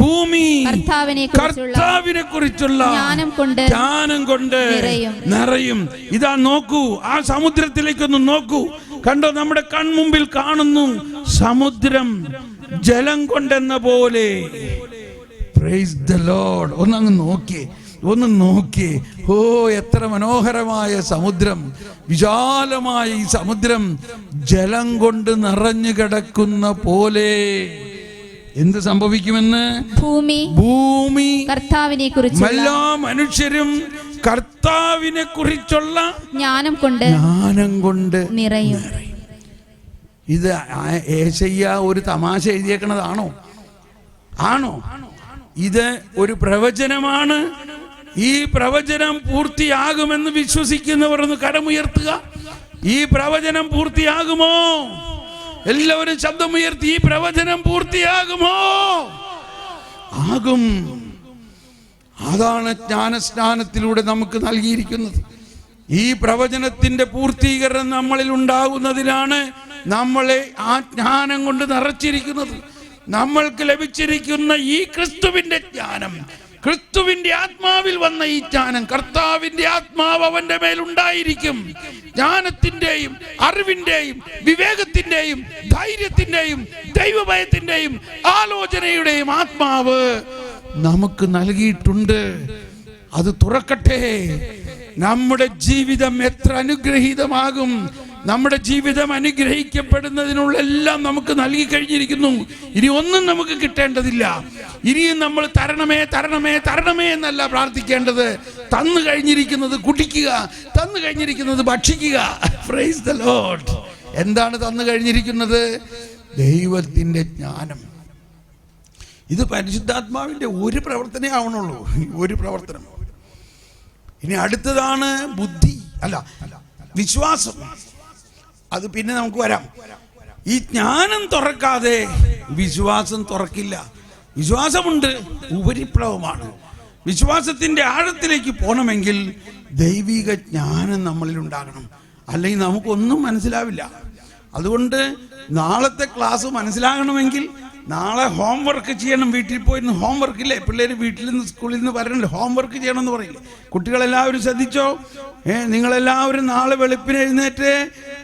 Speaker 3: ഭൂമി കർത്താവിനെ കുറിച്ചുള്ള ജ്ഞാനം കൊണ്ട് നിറയും. ഇതാ നോക്കൂ, ആ സമുദ്രത്തിലേക്കൊന്ന് നോക്കൂ. കണ്ടോ, നമ്മുടെ കൺമുമ്പിൽ കാണുന്നു സമുദ്രം ജലം കൊണ്ടെന്ന പോലെ. Price the Lord. ഒന്ന് നോക്കിയേ. ഓ, എത്ര മനോഹരമായ സമുദ്രം, വിശാലമായ ഈ സമുദ്രം ജലം കൊണ്ട് നിറഞ്ഞു കിടക്കുന്ന പോലെ. എന്ത് സംഭവിക്കുമെന്ന്? ഭൂമി കർത്താവിനെ കുറിച്ച്, എല്ലാ മനുഷ്യരും കർത്താവിനെ കുറിച്ചുള്ള ജ്ഞാനം കൊണ്ട് നിറയും. ഇത് യേശയ്യ ഒരു തമാശ എഴുതിയേക്കണതാണോ? ആണോ? ഇത് ഒരു പ്രവചനമാണ്. ഈ പ്രവചനം പൂർത്തിയാകുമെന്ന് വിശ്വസിക്കുന്നവർ ഒന്ന് കരമുയർത്തുക. ഈ പ്രവചനം പൂർത്തിയാകുമോ? എല്ലാവരും ശബ്ദമുയർത്തി, ഈ പ്രവചനം പൂർത്തിയാകുമോ? ആകും. അതാണ് ജ്ഞാനസ്നാനത്തിലൂടെ നമുക്ക് നൽകിയിരിക്കുന്നത്. ഈ പ്രവചനത്തിന്റെ പൂർത്തീകരണം നമ്മളിൽ ഉണ്ടാകുന്നതിനാണ് നമ്മളെ ആ ജ്ഞാനം കൊണ്ട് നിറച്ചിരിക്കുന്നത്. നമ്മൾക്ക് ലഭിച്ചിരിക്കുന്ന ഈ ക്രിസ്തുവിന്റെ ജ്ഞാനം, ക്രിസ്തുവിന്റെ ആത്മാവിൽ വന്ന ഈ ജ്ഞാനം, കർത്താവിന്റെ ആത്മാവ് അവന്റെ മേലുണ്ടായിരിക്കും. ജ്ഞാനത്തിന്റെയും അറിവിന്റെയും വിവേകത്തിന്റെയും ധൈര്യത്തിന്റെയും ദൈവഭയത്തിന്റെയും ആലോചനയുടെയും ആത്മാവ് നമുക്ക് നൽകിയിട്ടുണ്ട്. അത് തുറക്കട്ടെ. നമ്മുടെ ജീവിതം എത്ര അനുഗ്രഹീതമാകും. നമ്മുടെ ജീവിതം അനുഗ്രഹിക്കപ്പെടുന്നതിനുള്ള എല്ലാം നമുക്ക് നൽകി കഴിഞ്ഞിരിക്കുന്നു. ഇനി ഒന്നും നമുക്ക് കിട്ടേണ്ടതില്ല. ഇനിയും നമ്മൾ തരണമേ എന്നല്ല പ്രാർത്ഥിക്കേണ്ടത്. തന്നു കഴിഞ്ഞിരിക്കുന്നത് കുടിക്കുക, തന്നു കഴിഞ്ഞിരിക്കുന്നത് ഭക്ഷിക്കുക. Praise the lord. എന്താണ് തന്നു കഴിഞ്ഞിരിക്കുന്നത്? ദൈവത്തിന്റെ ജ്ഞാനം. ഇത് പരിശുദ്ധാത്മാവിന്റെ ഒരു പ്രവർത്തനമേ ആവണുള്ളൂ, ഒരു പ്രവർത്തനം. ഇനി അടുത്തതാണ് ബുദ്ധി, വിശ്വാസം. അത് പിന്നെ നമുക്ക് വരാം. ഈ ജ്ഞാനം തുറക്കാതെ വിശ്വാസം തുറക്കില്ല. വിശ്വാസമുണ്ട്, ഉപരിപ്ലവമാണ്. വിശ്വാസത്തിന്റെ ആഴത്തിലേക്ക് പോകണമെങ്കിൽ ദൈവിക ജ്ഞാനം നമ്മളിൽ ഉണ്ടാകണം, അല്ലെങ്കിൽ നമുക്കൊന്നും മനസ്സിലാവില്ല. അതുകൊണ്ട് നാളത്തെ ക്ലാസ് മനസ്സിലാകണമെങ്കിൽ നാളെ ഹോംവർക്ക് ചെയ്യണം. വീട്ടിൽ പോയിരുന്ന് ഹോംവർക്ക് ഇല്ലേ, പിള്ളേർ വീട്ടിൽ നിന്ന് സ്കൂളിൽ നിന്ന് വരണില്ലേ, ഹോംവർക്ക് ചെയ്യണമെന്ന് പറയില്ലേ. കുട്ടികളെല്ലാവരും ശ്രദ്ധിച്ചോ. നിങ്ങളെല്ലാവരും നാളെ വെളുപ്പിന് എഴുന്നേറ്റ്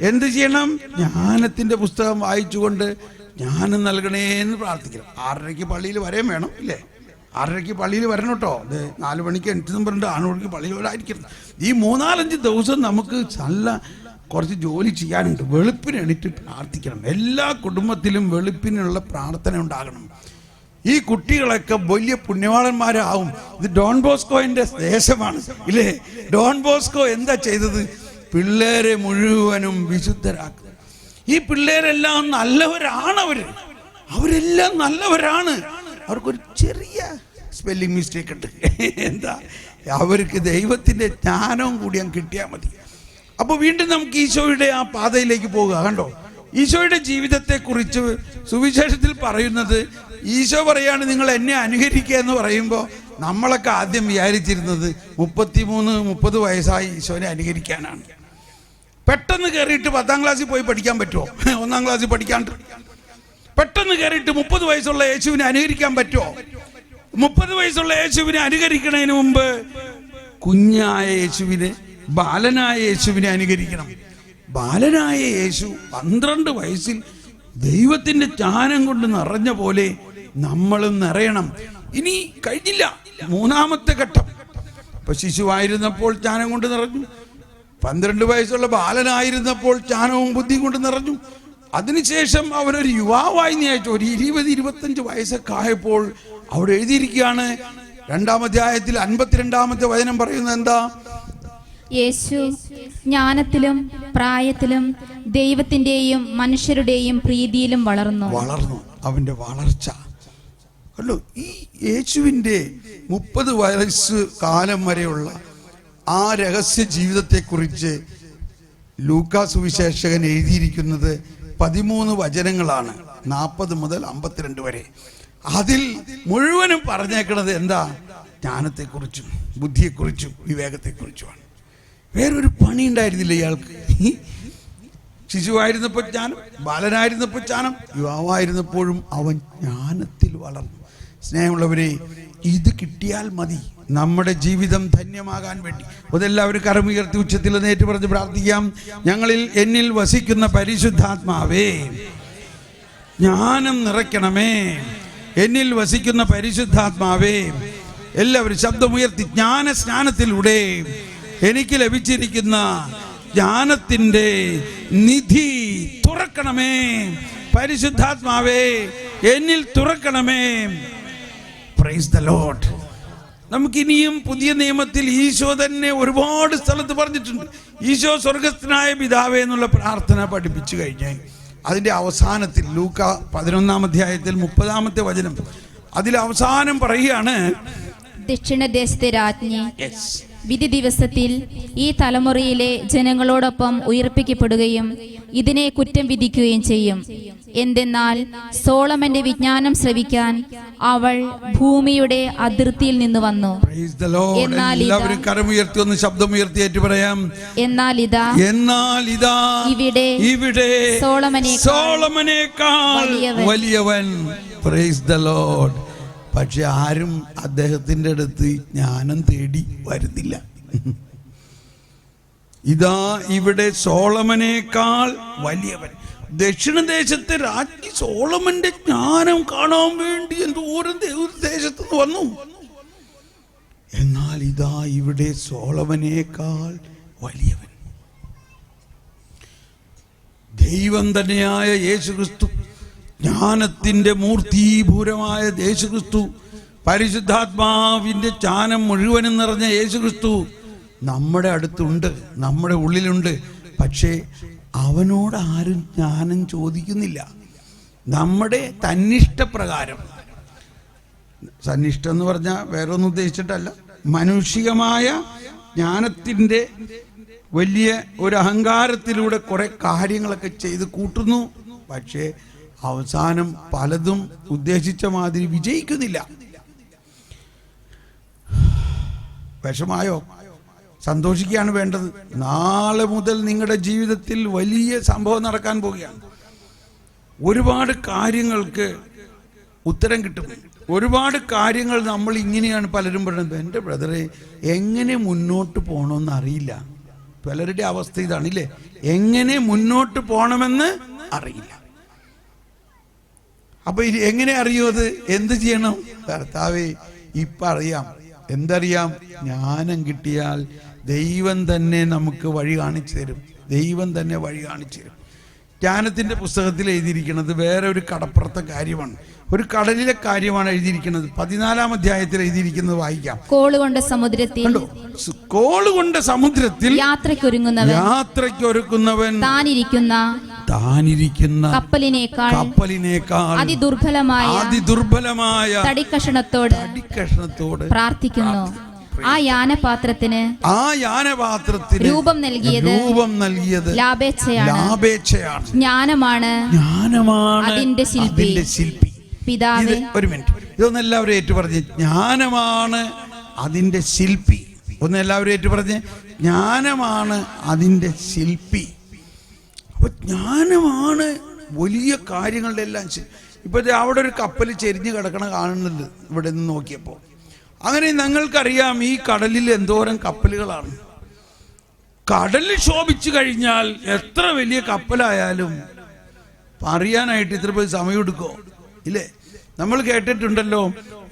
Speaker 3: എന്ത് ചെയ്യണം? ജ്ഞാനത്തിന്റെ പുസ്തകം വായിച്ചുകൊണ്ട് ജ്ഞാനം നൽകണേ എന്ന് പ്രാർത്ഥിക്കണം. 6:30 പള്ളിയിൽ വരെയും വേണം ഇല്ലേ? 6:30 പള്ളിയിൽ വരണം കേട്ടോ. അത് 4 മണിക്ക് എണീറ്റെന്നും പറഞ്ഞിട്ട് 6 മണിക്ക് പള്ളിയിലായിരിക്കണം. ഈ 3-4 ദിവസം നമുക്ക് നല്ല കുറച്ച് ജോലി ചെയ്യാനുണ്ട്. വെളുപ്പിന് എണീറ്റ് പ്രാർത്ഥിക്കണം. എല്ലാ കുടുംബത്തിലും വെളുപ്പിനുള്ള പ്രാർത്ഥന ഉണ്ടാകണം. ഈ കുട്ടികളൊക്കെ വലിയ പുണ്യവാളന്മാരാവും. ഇത് ഡോൺ ബോസ്കോയുടെ ദേശമാണ് ഇല്ലേ? ഡോൺ ബോസ്കോ എന്താ ചെയ്തത്? പിള്ളേരെ മുഴുവനും വിശുദ്ധരാക്കുക. ഈ പിള്ളേരെല്ലാം നല്ലവരാണ്. അവരെല്ലാം നല്ലവരാണ്. അവർക്കൊരു ചെറിയ സ്പെല്ലിംഗ് മിസ്റ്റേക്ക് ഉണ്ട്. എന്താ? അവർക്ക് ദൈവത്തിന്റെ ജ്ഞാനവും കൂടി അങ്ങ് കിട്ടിയാൽ മതി. അപ്പോൾ വീണ്ടും നമുക്ക് ഈശോയുടെ ആ പാതയിലേക്ക് പോകുക. കണ്ടോ, ഈശോയുടെ ജീവിതത്തെക്കുറിച്ച് സുവിശേഷത്തിൽ പറയുന്നത്, ഈശോ പറയാണ് നിങ്ങൾ എന്നെ അനുകരിക്കുക എന്ന് പറയുമ്പോൾ നമ്മളൊക്കെ ആദ്യം വിചാരിച്ചിരുന്നത് 33-30 വയസ്സായി ഈശോനെ അനുകരിക്കാനാണ്. പെട്ടെന്ന് കയറിയിട്ട് 10ാം ക്ലാസ്സിൽ പോയി പഠിക്കാൻ പറ്റുമോ? 1ാം ക്ലാസ്സിൽ പഠിക്കാണ്ട് പെട്ടെന്ന് കയറിയിട്ട് 30 വയസ്സുള്ള യേശുവിനെ അനുകരിക്കാൻ പറ്റുമോ? 30 വയസ്സുള്ള യേശുവിനെ അനുകരിക്കുന്നതിന് മുമ്പ് കുഞ്ഞായ യേശുവിനെ, ബാലനായ യേശുവിനെ അനുകരിക്കണം. ബാലനായ യേശു 12 വയസ്സിൽ ദൈവത്തിന്റെ ജ്ഞാനം കൊണ്ട് നിറഞ്ഞ പോലെ നമ്മളും നിറയണം. ഇനി കഴിഞ്ഞില്ല, 3ാമത്തെ ഘട്ടം. ഇപ്പൊ ശിശുവായിരുന്നപ്പോൾ ജ്ഞാനം കൊണ്ട് നിറഞ്ഞു. 12 വയസ്സുള്ള ബാലനായിരുന്നപ്പോൾ ജ്ഞാനവും ബുദ്ധിയും കൊണ്ട് നിറഞ്ഞു. അതിനുശേഷം അവനൊരു യുവാവായി നയിച്ചു. ഒരു 20-25 വയസ്സൊക്കെ ആയപ്പോൾ അവിടെ എഴുതിയിരിക്കുകയാണ് 2-ാം അധ്യായത്തിൽ 52-ാമത്തെ വചനം പറയുന്നത് എന്താ?
Speaker 4: യേശു ജ്ഞാനത്തിലും പ്രായത്തിലും ദൈവത്തിന്റെയും മനുഷ്യരുടെയും പ്രീതിയിലും വളർന്നു.
Speaker 3: അവന്റെ വളർച്ച കണ്ടോ. ഈ യേശുവിന്റെ 30 വയസ്സ് കാലം വരെയുള്ള ആ രഹസ്യ ജീവിതത്തെക്കുറിച്ച് ലൂക്കാ സുവിശേഷകൻ എഴുതിയിരിക്കുന്നത് 13 വചനങ്ങളാണ്, 40 മുതൽ 52 വരെ. അതിൽ മുഴുവനും പറഞ്ഞേക്കുന്നത് എന്താ? ജ്ഞാനത്തെക്കുറിച്ചും ബുദ്ധിയെക്കുറിച്ചും വിവേകത്തെക്കുറിച്ചുമാണ്. വേറൊരു പണി ഉണ്ടായിരുന്നില്ല ഇയാൾക്ക്. ശിശുവായിരുന്നപ്പോൾ ജ്ഞാനം, ബാലനായിരുന്നപ്പോൾ ജ്ഞാനം, യുവാവായിരുന്നപ്പോഴും അവൻ ജ്ഞാനത്തിൽ വളർന്നു. സ്നേഹമുള്ളവരെ, ഇത് കിട്ടിയാൽ മതി നമ്മുടെ ജീവിതം ധന്യമാകാൻ വേണ്ടി. അതെല്ലാവരും കരമുയർത്തി ഉച്ചത്തിൽ നേറ്റു പറഞ്ഞ് പ്രാർത്ഥിക്കാം. എന്നിൽ വസിക്കുന്ന പരിശുദ്ധാത്മാവേ, ജ്ഞാനം നിറയ്ക്കണമേ. എന്നിൽ വസിക്കുന്ന പരിശുദ്ധാത്മാവേ, എല്ലാവരും ശബ്ദമുയർത്തി ജ്ഞാന സ്നാനത്തിലൂടെ എനിക്ക് ലഭിച്ചിരിക്കുന്ന ജ്ഞാനത്തിൻ്റെ നിധി തുറക്കണമേ. പരിശുദ്ധാത്മാവേ, എന്നിൽ തുറക്കണമേ. Price the Lord. നമുക്കിനിയും പുതിയ നിയമത്തിൽ ഈശോ തന്നെ ഒരുപാട് സ്ഥലത്ത് പറഞ്ഞിട്ടുണ്ട്. ഈശോ സ്വർഗസ്ഥനായ പിതാവേ എന്നുള്ള പ്രാർത്ഥന പഠിപ്പിച്ചു കഴിഞ്ഞ് അതിൻ്റെ അവസാനത്തിൽ ലൂക്ക 11-ാം അധ്യായത്തിൽ 30-ാമത്തെ വചനം, അതിൽ അവസാനം പറയുകയാണ്,
Speaker 4: ദക്ഷിണദേശത്തെ രാജ്ഞി വിധി ദിവസത്തിൽ ഈ തലമുറയിലെ ജനങ്ങളോടൊപ്പം ഉയർപ്പിക്കപ്പെടുകയും ഇതിനെ കുറ്റം വിധിക്കുകയും ചെയ്യും. എന്തെന്നാൽ സോളമന്റെ വിജ്ഞാനം ശ്രവിക്കാൻ അവൾ ഭൂമിയുടെ അതിർത്തിയിൽ നിന്ന് വന്നു. എന്നാൽ ഇതാ ഇവിടെ സോളമനേക്കാൾ
Speaker 3: വലിയവൻ. Price the Lord. പക്ഷെ ആരും അദ്ദേഹത്തിൻ്റെ അടുത്ത് ജ്ഞാനം തേടി വരുന്നില്ല. ഇതാ ഇവിടെ സോളമനേക്കാൾ വലിയവൻ. ദക്ഷിണദേശത്തെ രാജ്ഞി സോളമന്റെ ജ്ഞാനം കാണാൻ വേണ്ടി എന്തോരം ദേശത്തുനിന്ന് വന്നു. എന്നാൽ ഇതാ ഇവിടെ സോളമനേക്കാൾ വലിയവൻ, ദൈവം തന്നെയായ യേശുക്രിസ്തു, ജ്ഞാനത്തിൻ്റെ മൂർത്തീഭൂരമായ യേശുക്രിസ്തു, പരിശുദ്ധാത്മാവിൻ്റെ ജ്ഞാനം മുഴുവനും നിറഞ്ഞ യേശുക്രിസ്തു നമ്മുടെ അടുത്തുണ്ട്, നമ്മുടെ ഉള്ളിലുണ്ട്. പക്ഷേ അവനോട് ആരും ജ്ഞാനം ചോദിക്കുന്നില്ല. നമ്മുടെ തന്നിഷ്ടപ്രകാരം, സന്നിഷ്ടം എന്ന് പറഞ്ഞാൽ വേറെ ഒന്നും ഉദ്ദേശിച്ചിട്ടല്ല, മാനുഷികമായ ജ്ഞാനത്തിൻ്റെ വലിയ ഒരു അഹങ്കാരത്തിലൂടെ കുറെ കാര്യങ്ങളൊക്കെ ചെയ്ത് കൂട്ടുന്നു. പക്ഷേ അവസാനം പലതും ഉദ്ദേശിച്ച മാതിരി വിജയിക്കുന്നില്ല. വിഷമായോ? സന്തോഷിക്കുകയാണ് വേണ്ടത്. നാളെ മുതൽ നിങ്ങളുടെ ജീവിതത്തിൽ വലിയ സംഭവം നടക്കാൻ പോവുകയാണ്. ഒരുപാട് കാര്യങ്ങൾക്ക് ഉത്തരം കിട്ടും. ഒരുപാട് കാര്യങ്ങൾ നമ്മൾ ഇങ്ങനെയാണ് പലരും പറയുന്നത്, എൻ്റെ ബ്രദറെ എങ്ങനെ മുന്നോട്ട് പോകണമെന്ന് അറിയില്ല. പലരുടെ അവസ്ഥ ഇതാണില്ലേ, എങ്ങനെ മുന്നോട്ട് പോകണമെന്ന് അറിയില്ല. അപ്പൊ എങ്ങനെ അറിയും? അത് എന്ത് ചെയ്യണം? കർത്താവേ ഇപ്പം അറിയാം. എന്തറിയാം? ജ്ഞാനം കിട്ടിയാൽ ദൈവം തന്നെ നമുക്ക് വഴി കാണിച്ചു തരും. ദൈവം തന്നെ വഴി കാണിച്ചു തരും. ജ്ഞാനത്തിൻ്റെ പുസ്തകത്തിൽ എഴുതിയിരിക്കുന്നത് വേറെ ഒരു കടപ്പുറത്തെ കാര്യമാണ്, ഒരു കടലിലെ കാര്യമാണ് എഴുതിയിരിക്കുന്നത്. 14-ാം അധ്യായത്തിൽ എഴുതിയിരിക്കുന്നത് വായിക്കാം.
Speaker 4: കോളുകൊണ്ട സമുദ്രത്തിൽ
Speaker 3: യാത്രയ്ക്കൊരുക്കുന്നവൻ താനിരിക്കുന്ന കപ്പലിനേക്കാൾ അതിദുർബലമായ തടിക്കഷണത്തോട്
Speaker 4: പ്രാർത്ഥിക്കുന്നു. ആ യാനപാത്രത്തിന് രൂപം നൽകിയത് ലാഭേച്ഛയാണ്. ജ്ഞാനമാണ് അതിന്റെ ശില്പി. പിതാവേ,
Speaker 3: ഒരു മിനിറ്റ്, ഇതൊന്ന് എല്ലാവരും ഏറ്റു പറഞ്ഞ്, ജ്ഞാനമാണ് അതിന്റെ ശില്പി. ഒന്ന് എല്ലാവരും ഏറ്റു പറഞ്ഞ്, ജ്ഞാനമാണ് അതിന്റെ ശില്പി. അപ്പൊ ജ്ഞാനമാണ് വലിയ കാര്യങ്ങളുടെ എല്ലാം. ഇപ്പൊ അവിടെ ഒരു കപ്പൽ ചെരിഞ്ഞ് കിടക്കണ കാണുന്നുണ്ട് ഇവിടെ നിന്ന് നോക്കിയപ്പോൾ. അങ്ങനെ ഞങ്ങൾക്കറിയാം ഈ കടലിൽ എന്തോരം കപ്പലുകളാണ്. കടലിൽ ശോഭിച്ചു കഴിഞ്ഞാൽ എത്ര വലിയ കപ്പലായാലും പറയാനായിട്ട് ഇത്ര പോയി സമയം എടുക്കോ? ഇല്ലേ? നമ്മൾ കേട്ടിട്ടുണ്ടല്ലോ,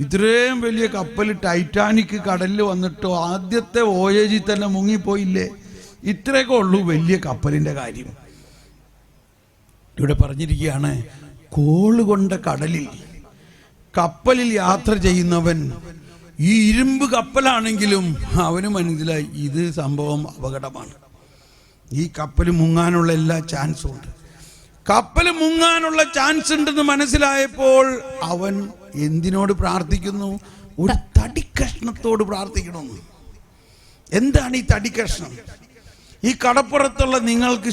Speaker 3: ഇത്രയും വലിയ കപ്പൽ ടൈറ്റാനിക് കടലിൽ വന്നിട്ടോ ആദ്യത്തെ വോയേജിൽ തന്നെ മുങ്ങിപ്പോയില്ലേ? ഇത്രയൊക്കെ ഉള്ളൂ വലിയ കപ്പലിൻ്റെ കാര്യം. ഇവിടെ പറഞ്ഞിരിക്കുകയാണ്, കോളുകൊണ്ട കപ്പലിൽ യാത്ര ചെയ്യുന്നവൻ, ഈ ഇരുമ്പ് കപ്പലാണെങ്കിലും അവന് മനസ്സിലായി ഇത് സംഭവം അപകടമാണ്. ഈ കപ്പൽ മുങ്ങാനുള്ള എല്ലാ ചാൻസും ഉണ്ട്. കപ്പൽ മുങ്ങാനുള്ള ചാൻസ് ഉണ്ടെന്ന് മനസ്സിലായപ്പോൾ അവൻ എന്തിനോട് പ്രാർത്ഥിക്കുന്നു? ഒരു തടിക്കഷ്ണത്തോട് പ്രാർത്ഥിക്കണമെന്ന്. എന്താണ് ഈ തടിക്കഷ്ണം? ഈ കടപ്പുറത്തുള്ള നിങ്ങൾക്ക്